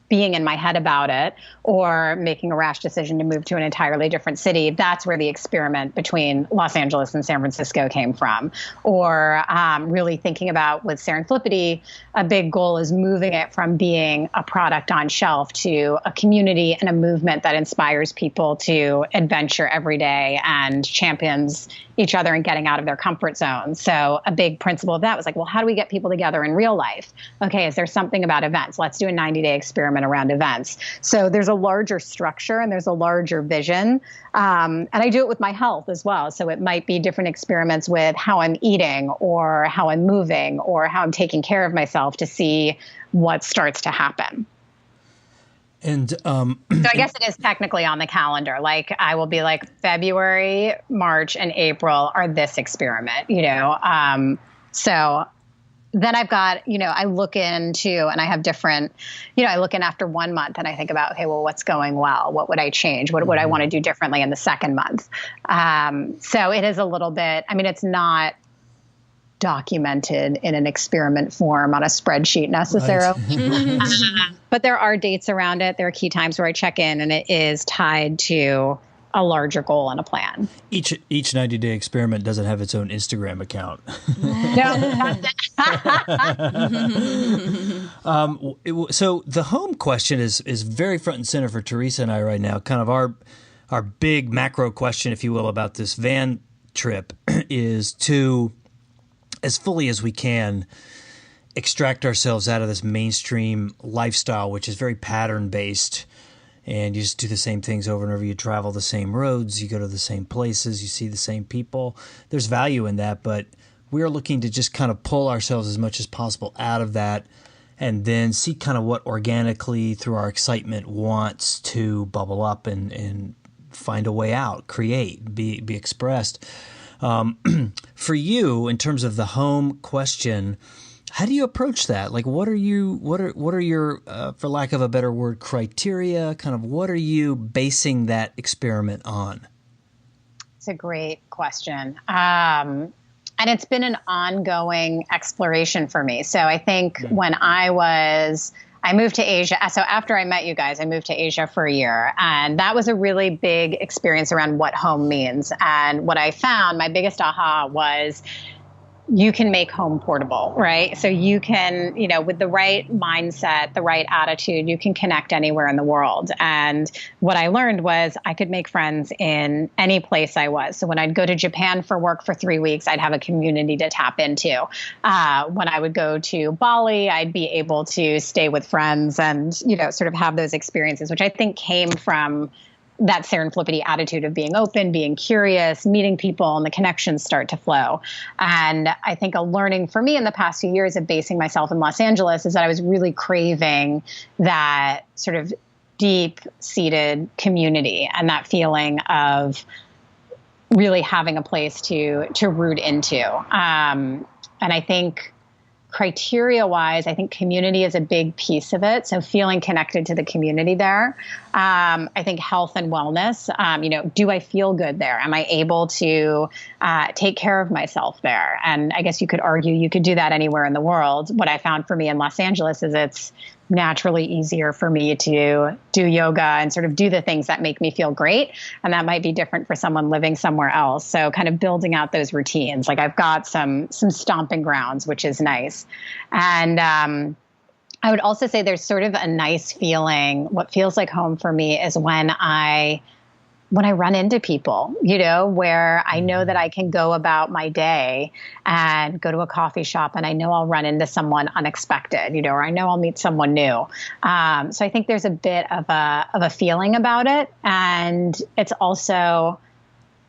Speaker 1: being in my head about it or making a rash decision to move to an entirely different city, that's where the experiment between Los Angeles and San Francisco came from. Or really thinking about, with Serenflippity, a big goal is moving it from being a product on shelf to a community and a movement that inspires people to adventure every day and champions each other and getting out of their comfort zone. So a big principle of that was well, how do we get people together in real life? Okay, is there something about events? Let's do a 90-day experiment around events. So there's a larger structure and there's a larger vision. And I do it with my health as well. So it might be different experiments with how I'm eating or how I'm moving or how I'm taking care of myself to see what starts to happen.
Speaker 3: And
Speaker 1: so I guess it is technically on the calendar. Like I will be like February, March, and April are this experiment, so then I've got, I look into, and I have different, I look in after 1 month and I think about, okay, well, what's going well? What would I change? What would I want to do differently in the second month? So it is a little bit, it's not documented in an experiment form on a spreadsheet necessarily. Right. But there are dates around it. There are key times where I check in, and it is tied to a larger goal and a plan.
Speaker 3: Each 90-day experiment doesn't have its own Instagram account. So the home question is very front and center for Teresa and I right now. Kind of our big macro question, if you will, about this van trip is to, as fully as we can, extract ourselves out of this mainstream lifestyle, which is very pattern-based. And you just do the same things over and over. You travel the same roads. You go to the same places. You see the same people. There's value in that, but we are looking to just kind of pull ourselves as much as possible out of that and then see kind of what organically, through our excitement, wants to bubble up and find a way out, create, be expressed. For you, in terms of the home question, how do you approach that? Like, what are your, for lack of a better word, criteria? Kind of, what are you basing that experiment on?
Speaker 1: It's a great question. And it's been an ongoing exploration for me. So I think when I moved to Asia. So after I met you guys, I moved to Asia for a year. And that was a really big experience around what home means. And what I found, my biggest aha was, you can make home portable, right? So you can, with the right mindset, the right attitude, you can connect anywhere in the world. And what I learned was I could make friends in any place I was. So when I'd go to Japan for work for 3 weeks, I'd have a community to tap into. When I would go to Bali, I'd be able to stay with friends and, sort of have those experiences, which I think came from that serendipity attitude of being open, being curious, meeting people, and the connections start to flow. And I think a learning for me in the past few years of basing myself in Los Angeles is that I was really craving that sort of deep-seated community and that feeling of really having a place to root into. And I think criteria-wise, I think community is a big piece of it. So feeling connected to the community there. I think health and wellness, do I feel good there? Am I able to take care of myself there? And I guess you could argue you could do that anywhere in the world. What I found for me in Los Angeles is it's naturally easier for me to do yoga and sort of do the things that make me feel great. And that might be different for someone living somewhere else. So kind of building out those routines. Like I've got some stomping grounds, which is nice. And I would also say there's sort of a nice feeling. What feels like home for me is when I run into people, where I know that I can go about my day and go to a coffee shop and I know I'll run into someone unexpected, or I know I'll meet someone new. So I think there's a bit of a feeling about it. And it's also,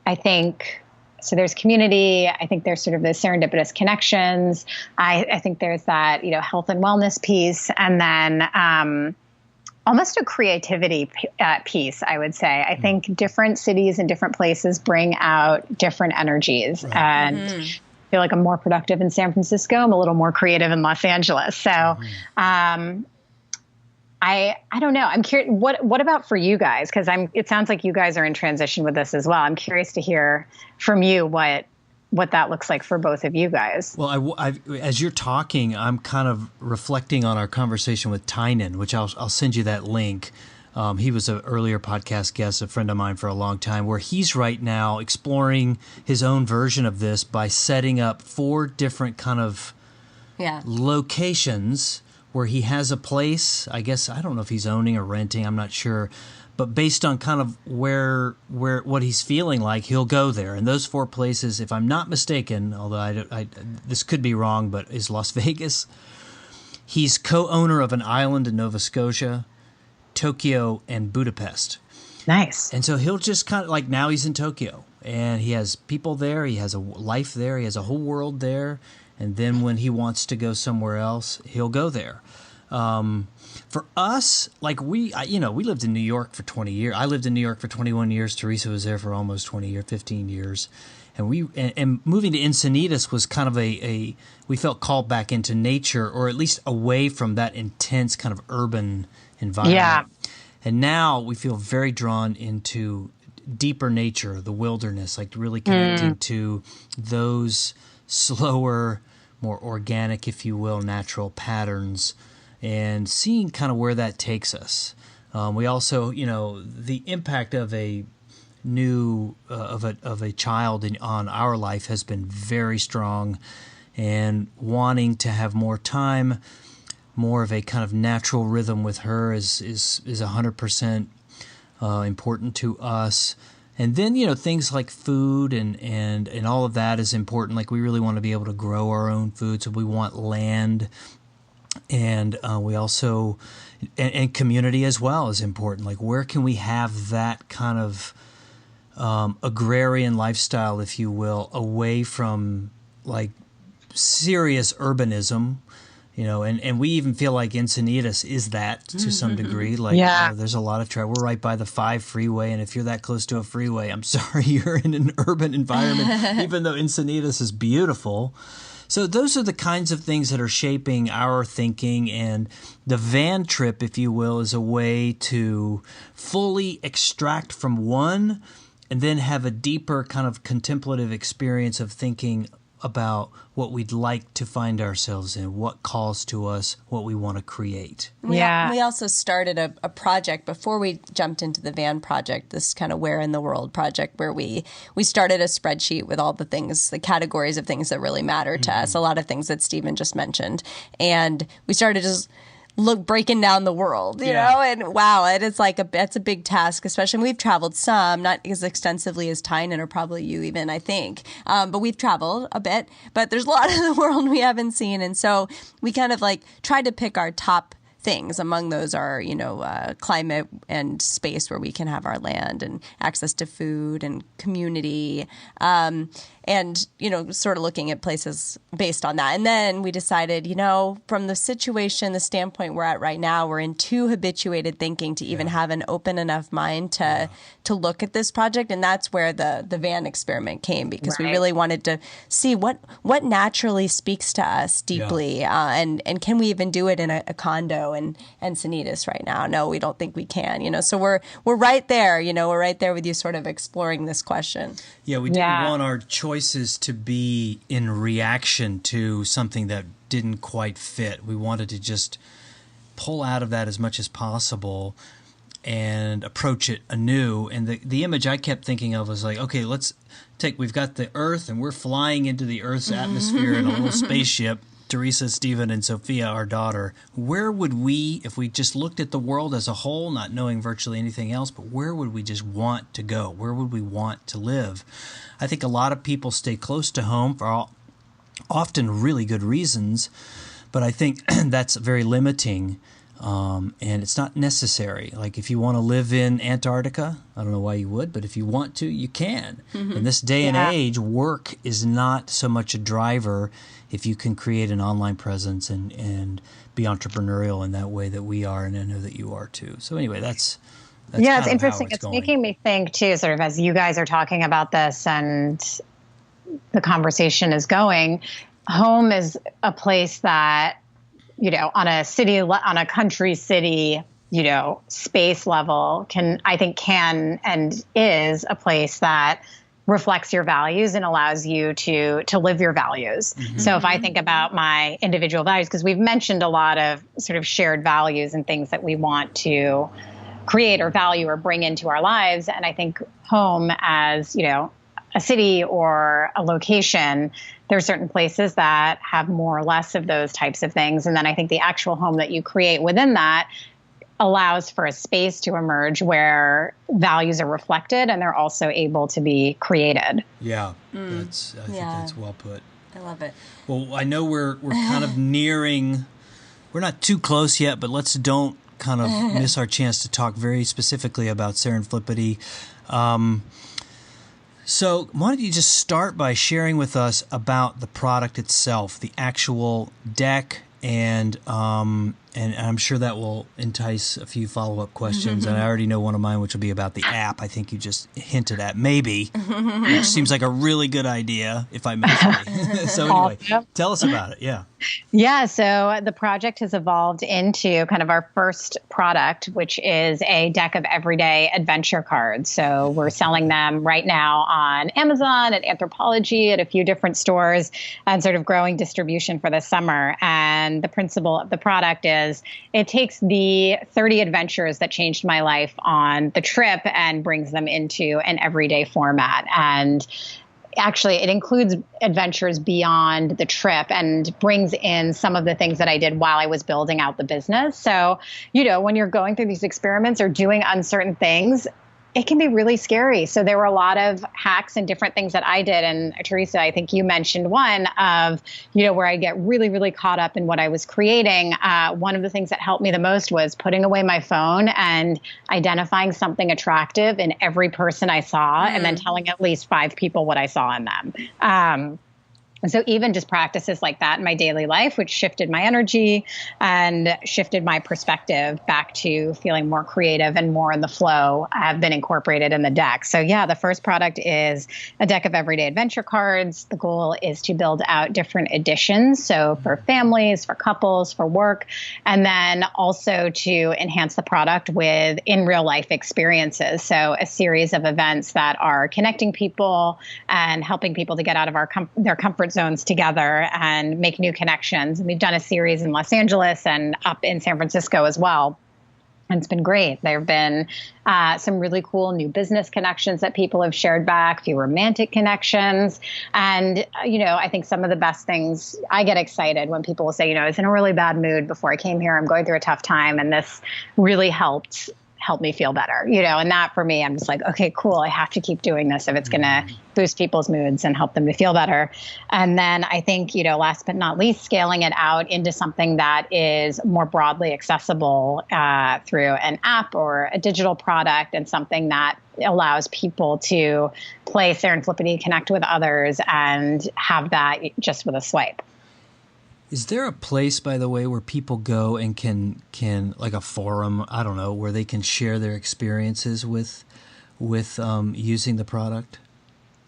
Speaker 1: I think, so there's community. I think there's sort of the serendipitous connections. I think there's that, health and wellness piece. And then, almost a creativity piece, I would say. I think different cities and different places bring out different energies. Right. And I feel like I'm more productive in San Francisco. I'm a little more creative in Los Angeles. So I don't know. I'm curious. What about for you guys? Because it sounds like you guys are in transition with this as well. I'm curious to hear from you what that looks like for both of you guys.
Speaker 3: Well, as you're talking, I'm kind of reflecting on our conversation with Tynan, which I'll send you that link. He was an earlier podcast guest, a friend of mine for a long time, where he's right now exploring his own version of this by setting up 4 different kind of locations where he has a place. I guess, I don't know if he's owning or renting, I'm not sure. But based on kind of where what he's feeling like, he'll go there. And those 4 places, if I'm not mistaken, although this could be wrong, but is Las Vegas. He's co-owner of an island in Nova Scotia, Tokyo, and Budapest.
Speaker 1: Nice.
Speaker 3: And so he'll just kind of, like, now he's in Tokyo. And he has people there. He has a life there. He has a whole world there. And then when he wants to go somewhere else, he'll go there. For us, like we lived in New York for 20 years. I lived in New York for 21 years. Teresa was there for almost 15 years. And moving to Encinitas was kind of we felt called back into nature, or at least away from that intense kind of urban environment.
Speaker 1: Yeah.
Speaker 3: And now we feel very drawn into deeper nature, the wilderness, like really connecting to those slower, more organic, if you will, natural patterns, and seeing kind of where that takes us. We also, the impact of a new of a child on our life has been very strong, and wanting to have more time, more of a kind of natural rhythm with her is 100% important to us. And then, things like food and all of that is important. Like, we really want to be able to grow our own food, so we want land. And we also, and community as well is important. Like, where can we have that kind of agrarian lifestyle, if you will, away from like serious urbanism, and we even feel like Encinitas is that to some degree. Like, there's a lot of traffic. We're right by the 5 freeway, and if you're that close to a freeway, I'm sorry, you're in an urban environment, even though Encinitas is beautiful. So those are the kinds of things that are shaping our thinking, and the van trip, if you will, is a way to fully extract from one and then have a deeper kind of contemplative experience of thinking about what we'd like to find ourselves in, what calls to us, what we want to create.
Speaker 2: We also started a project before we jumped into the van project, this kind of Where in the World project, where we started a spreadsheet with all the things, the categories of things that really matter to us, a lot of things that Stephen just mentioned. And we started just breaking down the world, you know, and wow, it's like that's a big task, especially we've traveled some, not as extensively as Tynan or probably you even, I think, but we've traveled a bit, but there's a lot of the world we haven't seen. And so we kind of like tried to pick our top things. Among those are, climate and space where we can have our land and access to food and community. And, sort of looking at places based on that. And then we decided, from the situation, the standpoint we're at right now, we're in too habituated thinking to even have an open enough mind to look at this project. And that's where the van experiment came, because we really wanted to see what naturally speaks to us deeply. And can we even do it in a condo in Encinitas right now? No, we don't think we can, so we're right there, we're right there with you sort of exploring this question.
Speaker 3: Yeah, we didn't want our choices to be in reaction to something that didn't quite fit. We wanted to just pull out of that as much as possible and approach it anew. And the image I kept thinking of was like, okay, we've got the Earth and we're flying into the Earth's atmosphere in a little spaceship. Teresa, Stephen, and Sophia, our daughter, where would we, if we just looked at the world as a whole, not knowing virtually anything else, but where would we just want to go? Where would we want to live? I think a lot of people stay close to home for often really good reasons, but I think that's very limiting, and it's not necessary. Like, if you want to live in Antarctica, I don't know why you would, but if you want to, you can. In this day and age, work is not so much a driver if you can create an online presence and be entrepreneurial in that way that we are, and I know that you are too. So anyway, that's
Speaker 1: it's interesting. It's making me think too, sort of as you guys are talking about this and the conversation is going, home is a place that, on a country city, space level can and is a place that reflects your values and allows you to live your values. So if I think about my individual values, because we've mentioned a lot of sort of shared values and things that we want to create or value or bring into our lives. And I think home as, a city or a location, there's certain places that have more or less of those types of things. And then I think the actual home that you create within that allows for a space to emerge where values are reflected and they're also able to be created.
Speaker 3: Yeah, I think that's well put.
Speaker 2: I love it.
Speaker 3: Well, I know we're kind of nearing, we're not too close yet, but don't kind of miss our chance to talk very specifically about Serenflippity. So why don't you just start by sharing with us about the product itself, the actual deck, and And I'm sure that will entice a few follow-up questions. And I already know one of mine, which will be about the app. I think you just hinted at maybe, which seems like a really good idea, if I may say. So anyway, tell us about it. Yeah.
Speaker 1: Yeah, so the project has evolved into kind of our first product, which is a deck of everyday adventure cards. So we're selling them right now on Amazon, at Anthropology, at a few different stores, and sort of growing distribution for the summer. And the principle of the product is it takes the 30 adventures that changed my life on the trip and brings them into an everyday format. And actually, it includes adventures beyond the trip and brings in some of the things that I did while I was building out the business. So, when you're going through these experiments or doing uncertain things, it can be really scary. So there were a lot of hacks and different things that I did. And Teresa, I think you mentioned one of, where I get really, really caught up in what I was creating. One of the things that helped me the most was putting away my phone and identifying something attractive in every person I saw, and then telling at least 5 people what I saw in them. And so even just practices like that in my daily life, which shifted my energy and shifted my perspective back to feeling more creative and more in the flow, have been incorporated in the deck. So yeah, the first product is a deck of everyday adventure cards. The goal is to build out different editions. So for families, for couples, for work, and then also to enhance the product with in real life experiences. So a series of events that are connecting people and helping people to get out of their comfort zones together and make new connections. And we've done a series in Los Angeles and up in San Francisco as well. And it's been great. There have been some really cool new business connections that people have shared back, a few romantic connections. And, I think some of the best things, I get excited when people will say, I was in a really bad mood before I came here. I'm going through a tough time. And this really helped me feel better, and that for me, I'm just like, okay, cool. I have to keep doing this if it's going to boost people's moods and help them to feel better. And then I think, last but not least, scaling it out into something that is more broadly accessible through an app or a digital product, and something that allows people to play Serenflippity, connect with others, and have that just with a swipe.
Speaker 3: Is there a place, by the way, where people go and can like a forum, I don't know, where they can share their experiences with using the product?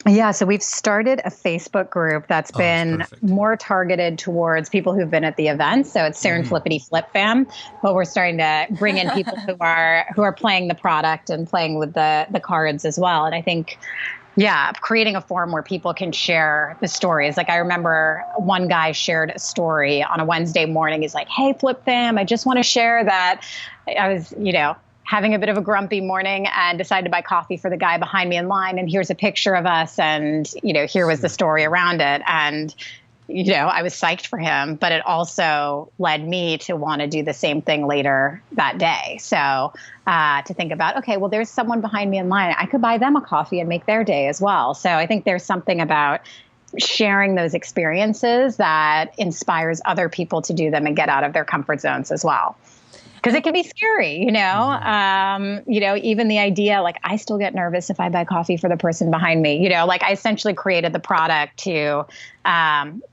Speaker 1: Yeah, so we've started a Facebook group that's been more targeted towards people who've been at the event. So it's Serenflippity Flip Fam, but we're starting to bring in people who are playing the product and playing with the cards as well. And I think, creating a forum where people can share the stories. Like I remember one guy shared a story on a Wednesday morning. He's like, "Hey, Flip Fam, I just want to share that I was, having a bit of a grumpy morning and decided to buy coffee for the guy behind me in line. And here's a picture of us. And, here was the story around it." And, I was psyched for him, but it also led me to want to do the same thing later that day. So to think about, okay, well, there's someone behind me in line. I could buy them a coffee and make their day as well. So I think there's something about sharing those experiences that inspires other people to do them and get out of their comfort zones as well. Because it can be scary, even the idea, like I still get nervous if I buy coffee for the person behind me, like I essentially created the product to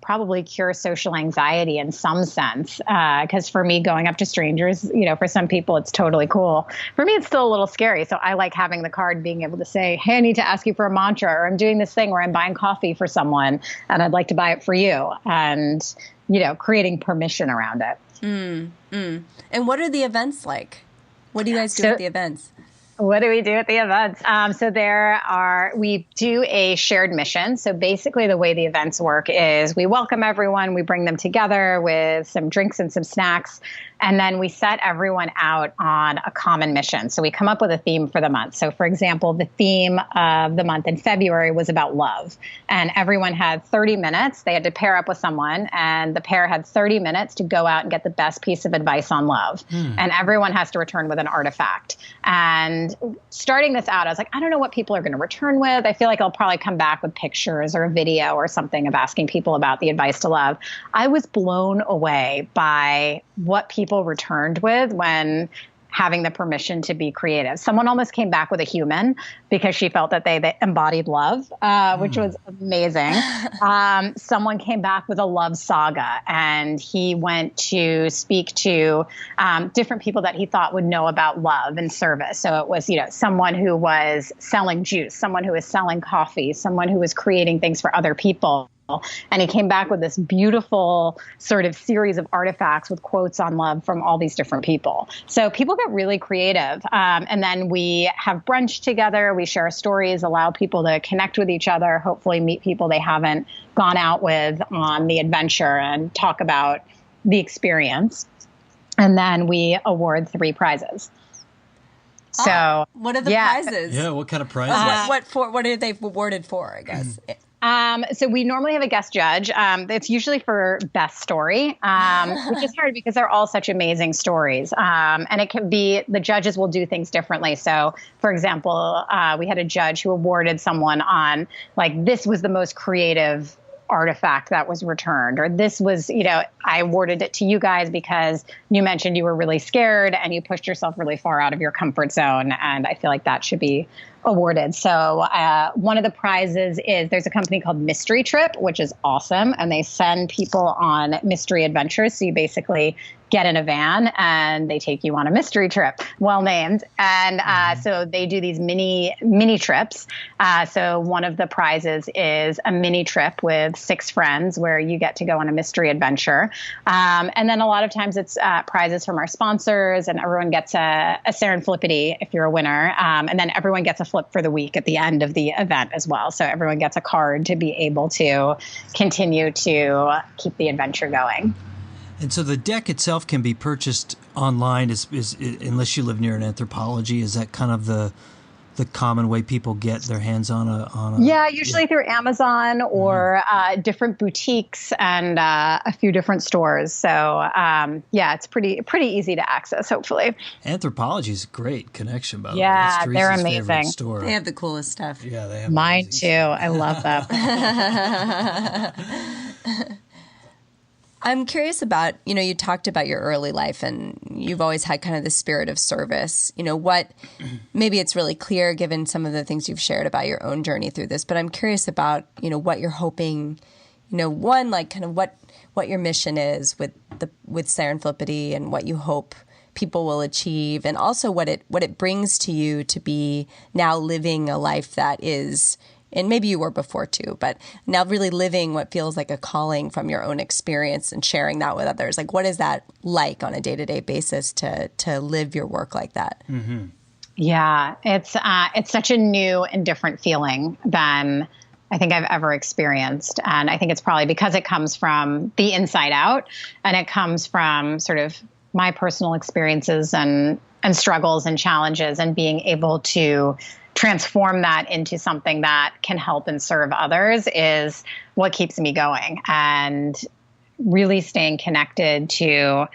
Speaker 1: probably cure social anxiety in some sense. Because for me, going up to strangers, for some people, it's totally cool. For me, it's still a little scary. So I like having the card being able to say, "Hey, I need to ask you for a mantra," or "I'm doing this thing where I'm buying coffee for someone and I'd like to buy it for you." And, creating permission around it.
Speaker 2: And what are the events like? What do you guys do at the events?
Speaker 1: What do we do at the events? We do a shared mission. So basically the way the events work is we welcome everyone, we bring them together with some drinks and some snacks, and then we set everyone out on a common mission. So we come up with a theme for the month. So for example, the theme of the month in February was about love. And everyone had 30 minutes. They had to pair up with someone, and the pair had 30 minutes to go out and get the best piece of advice on love. And everyone has to return with an artifact. And starting this out, I was like, I don't know what people are going to return with. I feel like I'll probably come back with pictures or a video or something of asking people about the advice to love. I was blown away by what people returned with when having the permission to be creative. Someone almost came back with a human because she felt that they embodied love, which was amazing. Someone came back with a love saga, and he went to speak to different people that he thought would know about love and service. So it was, someone who was selling juice, someone who was selling coffee, someone who was creating things for other people. And he came back with this beautiful sort of series of artifacts with quotes on love from all these different people. So people get really creative. And then we have brunch together. We share stories, allow people to connect with each other, hopefully meet people they haven't gone out with on the adventure and talk about the experience. And then we award 3 prizes. So
Speaker 2: what are the prizes?
Speaker 3: Yeah, what kind of prizes?
Speaker 2: What are they awarded for, I guess?
Speaker 1: So we normally have a guest judge. It's usually for best story, which is hard because they're all such amazing stories. And it can be, the judges will do things differently. So for example, we had a judge who awarded someone on this was the most creative artifact that was returned, or this was, I awarded it to you guys because you mentioned you were really scared and you pushed yourself really far out of your comfort zone. And I feel like that should be awarded. So one of the prizes is there's a company called Mystery Trip, which is awesome. And they send people on mystery adventures. So you basically get in a van and they take you on a mystery trip, well named. And so they do these mini trips. So one of the prizes is a mini trip with 6 friends where you get to go on a mystery adventure. And then a lot of times it's prizes from our sponsors, and everyone gets a Serenflippity if you're a winner. And then everyone gets a flip for the week at the end of the event as well. So everyone gets a card to be able to continue to keep the adventure going.
Speaker 3: And so the deck itself can be purchased online, is unless you live near an Anthropology. Is that kind of the common way people get their hands on a
Speaker 1: Yeah, usually through Amazon or different boutiques and a few different stores. So it's pretty easy to access, hopefully.
Speaker 3: Anthropology is a great connection, by the way.
Speaker 1: Yeah,
Speaker 3: That's
Speaker 1: they're
Speaker 3: Teresa's
Speaker 1: amazing.
Speaker 3: favorite store.
Speaker 2: They have the coolest stuff.
Speaker 3: Yeah, they have
Speaker 1: Mine too. I love them.
Speaker 2: I'm curious about, you talked about your early life and you've always had kind of the spirit of service. Maybe it's really clear given some of the things you've shared about your own journey through this, but I'm curious about, what you're hoping, one, kind of what your mission is with Serenflippity and what you hope people will achieve, and also what it brings to you to be now living a life that is, and maybe you were before too, but now really living what feels like a calling from your own experience and sharing that with others. What is that like on a day-to-day basis to live your work like that?
Speaker 3: Mm-hmm.
Speaker 1: Yeah, it's such a new and different feeling than I think I've ever experienced. And I think it's probably because it comes from the inside out, and it comes from sort of my personal experiences and struggles and challenges, and being able to transform that into something that can help and serve others is what keeps me going. And really staying connected to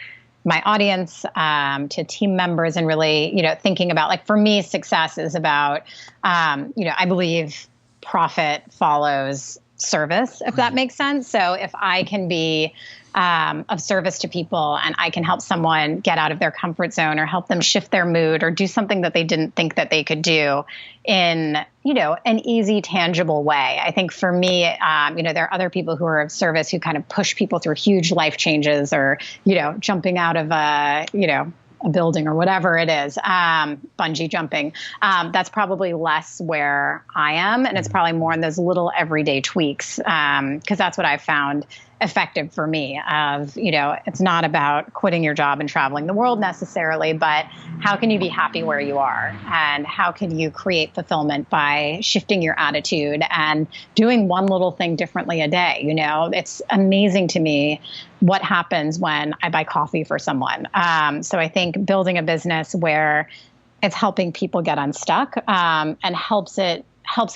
Speaker 1: my audience, to team members, and really, thinking about, for me, success is about, I believe profit follows service, if that makes sense. So if I can be of service to people, and I can help someone get out of their comfort zone, or help them shift their mood, or do something that they didn't think that they could do in, an easy, tangible way. I think for me, there are other people who are of service who kind of push people through huge life changes, or, jumping out of a building or whatever it is, bungee jumping. That's probably less where I am. And it's probably more in those little everyday tweaks, because that's what I've found effective for me. It's not about quitting your job and traveling the world necessarily, but how can you be happy where you are? And how can you create fulfillment by shifting your attitude and doing one little thing differently a day? It's amazing to me what happens when I buy coffee for someone. So I think building a business where it's helping people get unstuck, and helps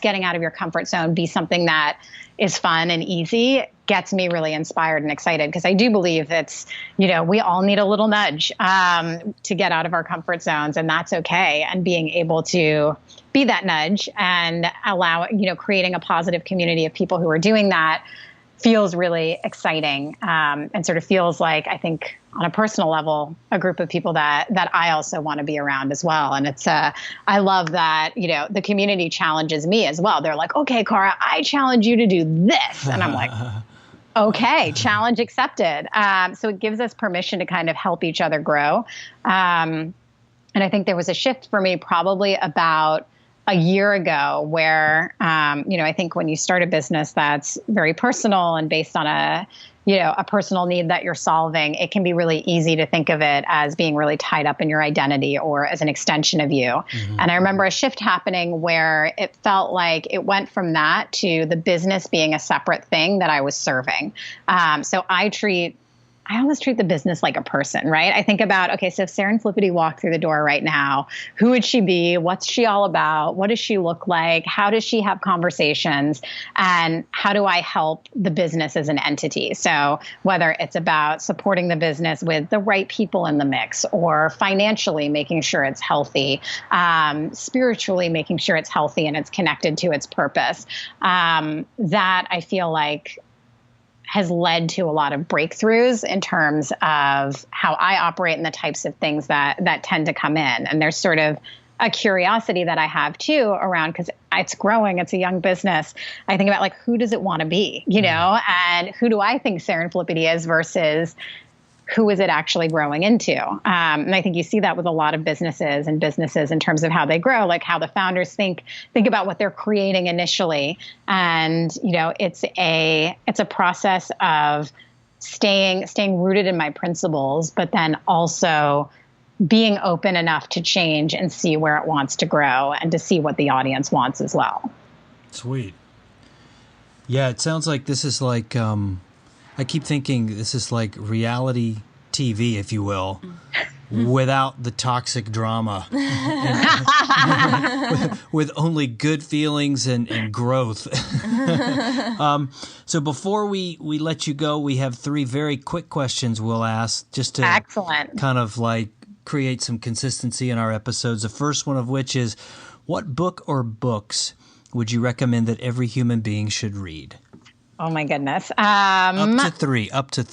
Speaker 1: getting out of your comfort zone be something that is fun and easy, gets me really inspired and excited, because I do believe it's, we all need a little nudge to get out of our comfort zones, and that's okay. And being able to be that nudge and allow, creating a positive community of people who are doing that feels really exciting, and sort of feels like, I think on a personal level, a group of people that I also want to be around as well. And it's, I love that, the community challenges me as well. They're like, okay, Cara, I challenge you to do this. And I'm like, okay, challenge accepted. So it gives us permission to kind of help each other grow. And I think there was a shift for me probably about a year ago where, I think when you start a business that's very personal and based on a personal need that you're solving, it can be really easy to think of it as being really tied up in your identity or as an extension of you. Mm-hmm. And I remember a shift happening where it felt like it went from that to the business being a separate thing that I was serving. So I almost treat the business like a person, right? I think about, okay, so if Serenflippity walked through the door right now, who would she be? What's she all about? What does she look like? How does she have conversations? And how do I help the business as an entity? So whether it's about supporting the business with the right people in the mix, or financially making sure it's healthy, spiritually making sure it's healthy and it's connected to its purpose, that I feel like has led to a lot of breakthroughs in terms of how I operate and the types of things that tend to come in. And there's sort of a curiosity that I have too around, because it's growing, it's a young business. I think about like, who does it want to be, and who do I think Serenflippity is versus who is it actually growing into? And I think you see that with a lot of businesses in terms of how they grow, like how the founders think about what they're creating initially. And, it's a process of staying rooted in my principles, but then also being open enough to change and see where it wants to grow and to see what the audience wants as well.
Speaker 3: Sweet. Yeah, it sounds like this is like, I keep thinking this is like reality TV, if you will, without the toxic drama, with only good feelings and growth. So before we let you go, we have 3 very quick questions we'll ask just to
Speaker 1: Excellent.
Speaker 3: Kind of like create some consistency in our episodes. The first one of which is, what book or books would you recommend that every human being should read?
Speaker 1: Oh my goodness.
Speaker 3: Up to three.
Speaker 1: Up to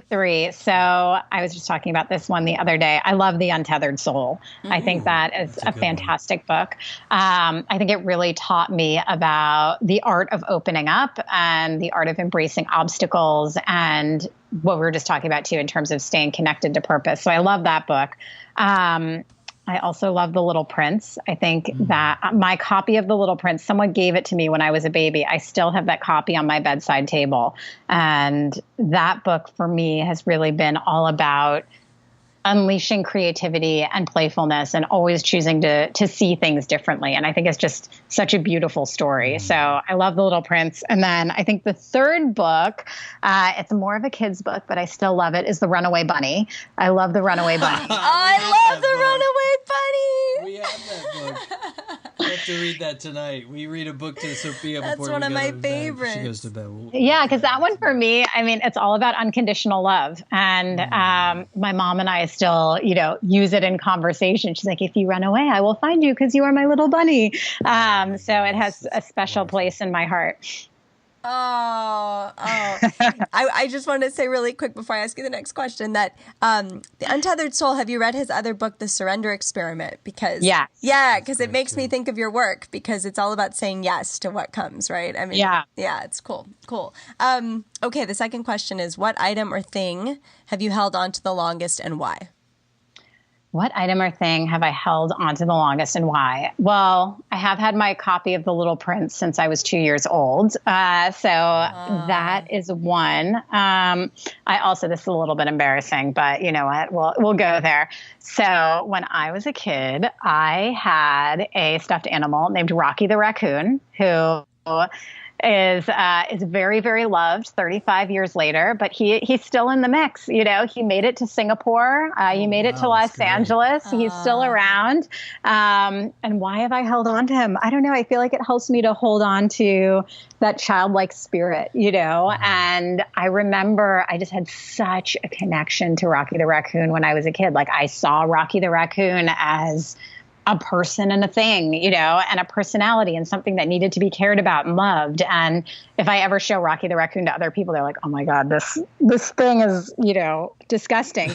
Speaker 1: 3. So I was just talking about this one the other day. I love The Untethered Soul. I think that is a fantastic book. I think it really taught me about the art of opening up and the art of embracing obstacles and what we were just talking about too in terms of staying connected to purpose. So I love that book. I also love The Little Prince. I think that my copy of The Little Prince, someone gave it to me when I was a baby. I still have that copy on my bedside table. And that book for me has really been all about unleashing creativity and playfulness and always choosing to see things differently. And I think it's just such a beautiful story. So I love The Little Prince. And then I think the third book, it's more of a kid's book, but I still love it, is The Runaway Bunny. I love The Runaway Bunny.
Speaker 2: I love The Runaway Bunny.
Speaker 3: We have that book. I have to read that tonight. We read a book to Sophia before
Speaker 2: That's one of my favorites.
Speaker 3: She goes to bed.
Speaker 1: Yeah, because that one for me, I mean, it's all about unconditional love. And my mom and I still, use it in conversation. She's like, if you run away, I will find you because you are my little bunny. So it has a special place in my heart.
Speaker 2: I just wanted to say really quick before I ask you the next question that The Untethered Soul, have you read his other book, The Surrender Experiment? Because because it makes me think of your work, because it's all about saying yes to what comes, right? I mean, it's cool. Okay, the second question is, what item or thing have you held on to the longest and why?
Speaker 1: What item or thing have I held onto the longest and why? Well, I have had my copy of The Little Prince since I was 2 years old. So that is one. I also, this is a little bit embarrassing, but you know what? We'll go there. So when I was a kid, I had a stuffed animal named Rocky the raccoon, who is very, very loved 35 years later, but he's still in the mix. He made it to Singapore. He made it to Los Angeles. He's still around. And why have I held on to him? I don't know. I feel like it helps me to hold on to that childlike spirit, and I remember I just had such a connection to Rocky the raccoon when I was a kid. Like, I saw Rocky the raccoon as a person and a thing, and a personality and something that needed to be cared about and loved. And if I ever show Rocky the raccoon to other people, they're like, oh my God, this thing is, disgusting.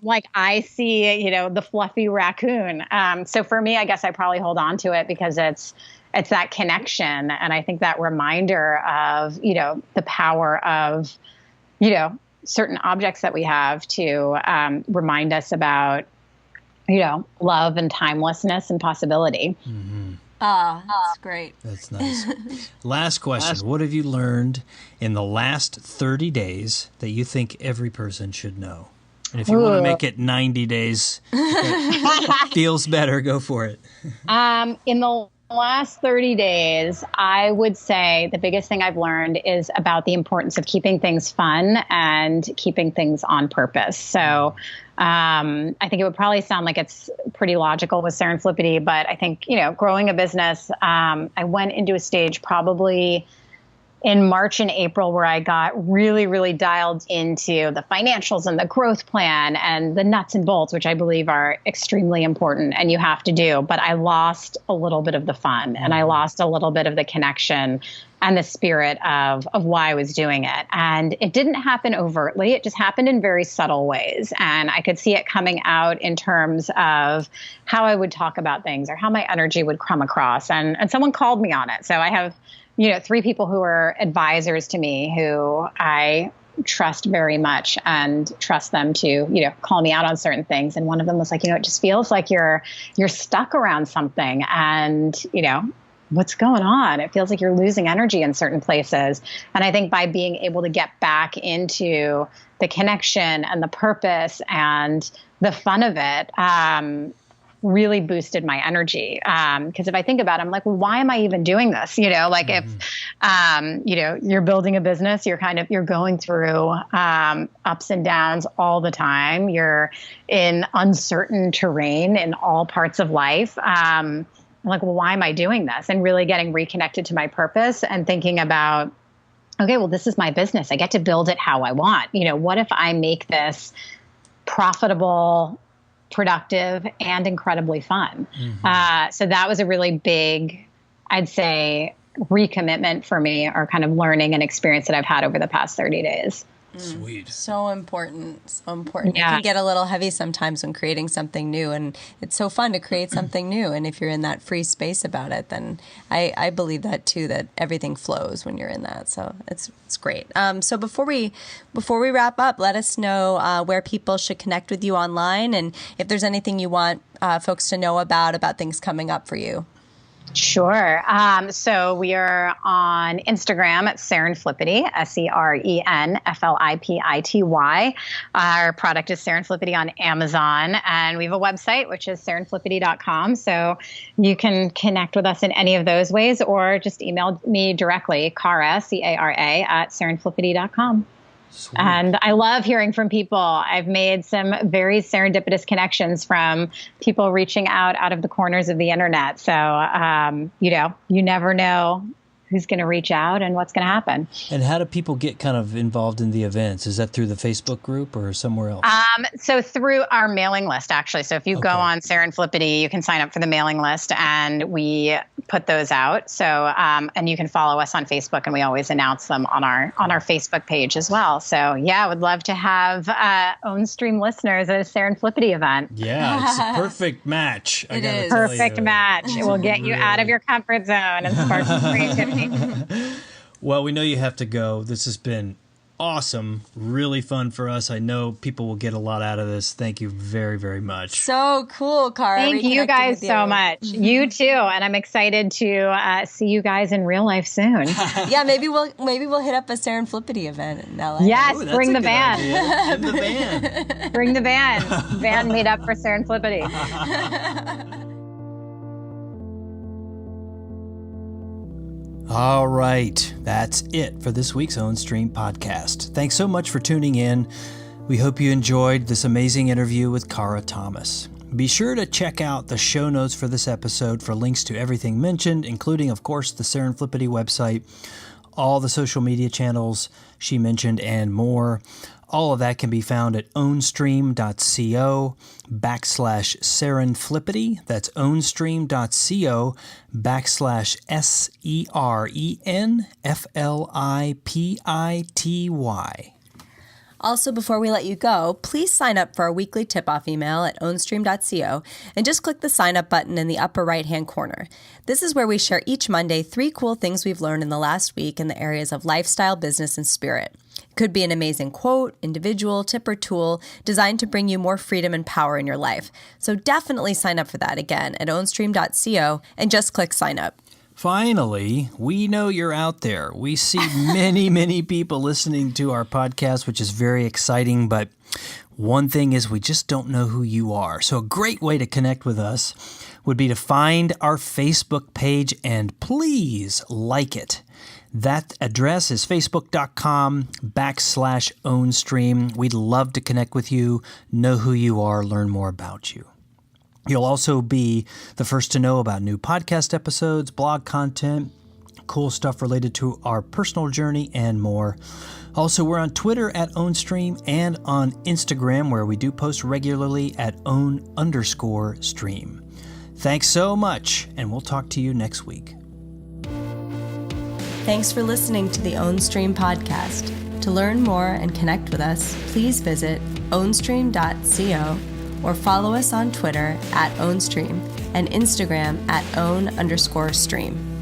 Speaker 1: Like I see, the fluffy raccoon. So for me, I guess I probably hold on to it because it's that connection. And I think that reminder of, the power of, certain objects that we have to remind us about, love and timelessness and possibility.
Speaker 3: Mm-hmm.
Speaker 2: That's great.
Speaker 3: That's nice. Last question. What have you learned in the last 30 days that you think every person should know? And if you want to make it 90 days, that feels better, go for it.
Speaker 1: In the last 30 days, I would say the biggest thing I've learned is about the importance of keeping things fun and keeping things on purpose. So I think it would probably sound like it's pretty logical with Serenflippity, but I think, growing a business, I went into a stage probably in March and April where I got really, really dialed into the financials and the growth plan and the nuts and bolts, which I believe are extremely important and you have to do. But I lost a little bit of the fun and I lost a little bit of the connection and the spirit of why I was doing it. And it didn't happen overtly. It just happened in very subtle ways. And I could see it coming out in terms of how I would talk about things or how my energy would come across. And someone called me on it. So I have 3 people who are advisors to me who I trust very much and trust them to, call me out on certain things. And one of them was like, it just feels like you're stuck around something and, what's going on? It feels like you're losing energy in certain places. And I think by being able to get back into the connection and the purpose and the fun of it, really boosted my energy. Because if I think about it, I'm like, well, why am I even doing this? If, you're building a business, you're going through ups and downs all the time. You're in uncertain terrain in all parts of life. I'm like, well, why am I doing this? And really getting reconnected to my purpose and thinking about, okay, well, this is my business. I get to build it how I want. What if I make this profitable, productive, and incredibly fun?
Speaker 3: Mm-hmm.
Speaker 1: So that was a really big, I'd say, recommitment for me, or kind of learning and experience that I've had over the past 30 days.
Speaker 3: Sweet.
Speaker 2: So important. So important.
Speaker 1: Yeah.
Speaker 2: It can get a little heavy sometimes when creating something new, and it's so fun to create something new. And if you're in that free space about it, then I believe that too, that everything flows when you're in that. So it's great. So before we wrap up, let us know where people should connect with you online, and if there's anything you want folks to know about things coming up for you.
Speaker 1: Sure. So we are on Instagram at Serenflippity, Serenflipity. Our product is Serenflippity on Amazon, and we have a website, which is serenflippity.com. So you can connect with us in any of those ways, or just email me directly, Cara, Cara, at serenflippity.com.
Speaker 3: Sweet.
Speaker 1: And I love hearing from people. I've made some very serendipitous connections from people reaching out of the corners of the internet. So, you never know who's going to reach out and what's going to happen.
Speaker 3: And how do people get kind of involved in the events? Is that through the Facebook group or somewhere else?
Speaker 1: So through our mailing list, actually. So if you go on Serenflippity, you can sign up for the mailing list, and we put those out. So, and you can follow us on Facebook, and we always announce them on our Facebook page as well. So yeah, I would love to have Ownstream listeners at a Serenflippity event.
Speaker 3: Yeah, it's a perfect match.
Speaker 2: It is.
Speaker 1: Perfect match. It will get you out of your comfort zone and spark some creativity.
Speaker 3: Well, we know you have to go. This has been awesome, really fun for us. I know people will get a lot out of this. Thank you very, very much.
Speaker 2: So cool, Cara.
Speaker 1: Thank you guys so much. You too, and I'm excited to see you guys in real life soon.
Speaker 2: Yeah, maybe we'll hit up a Serenflippity event in LA.
Speaker 1: Yes,
Speaker 3: Ooh,
Speaker 1: bring the van.
Speaker 3: In the van.
Speaker 1: Bring the van. Van meet up for Serenflippity.
Speaker 3: All right, that's it for this week's Ownstream podcast. Thanks so much for tuning in. We hope you enjoyed this amazing interview with Cara Thomas. Be sure to check out the show notes for this episode for links to everything mentioned, including, of course, the Serenflippity website, all the social media channels she mentioned, and more. All of that can be found at ownstream.co/Serenflippity. That's ownstream.co/Serenflippity.
Speaker 2: Also, before we let you go, please sign up for our weekly tip-off email at ownstream.co and just click the sign up button in the upper right-hand corner. This is where we share each Monday 3 cool things we've learned in the last week in the areas of lifestyle, business, and spirit. It could be an amazing quote, individual, tip, or tool designed to bring you more freedom and power in your life. So definitely sign up for that again at ownstream.co and just click sign up.
Speaker 3: Finally, we know you're out there. We see many, many people listening to our podcast, which is very exciting. But one thing is we just don't know who you are. So a great way to connect with us would be to find our Facebook page and please like it. That address is facebook.com/Ownstream. We'd love to connect with you, know who you are, learn more about you. You'll also be the first to know about new podcast episodes, blog content, cool stuff related to our personal journey, and more. Also, we're on Twitter at Ownstream and on Instagram, where we do post regularly at own_stream. Thanks so much, and we'll talk to you next week.
Speaker 2: Thanks for listening to the Ownstream podcast. To learn more and connect with us, please visit ownstream.co or follow us on Twitter at Ownstream and Instagram at own_stream.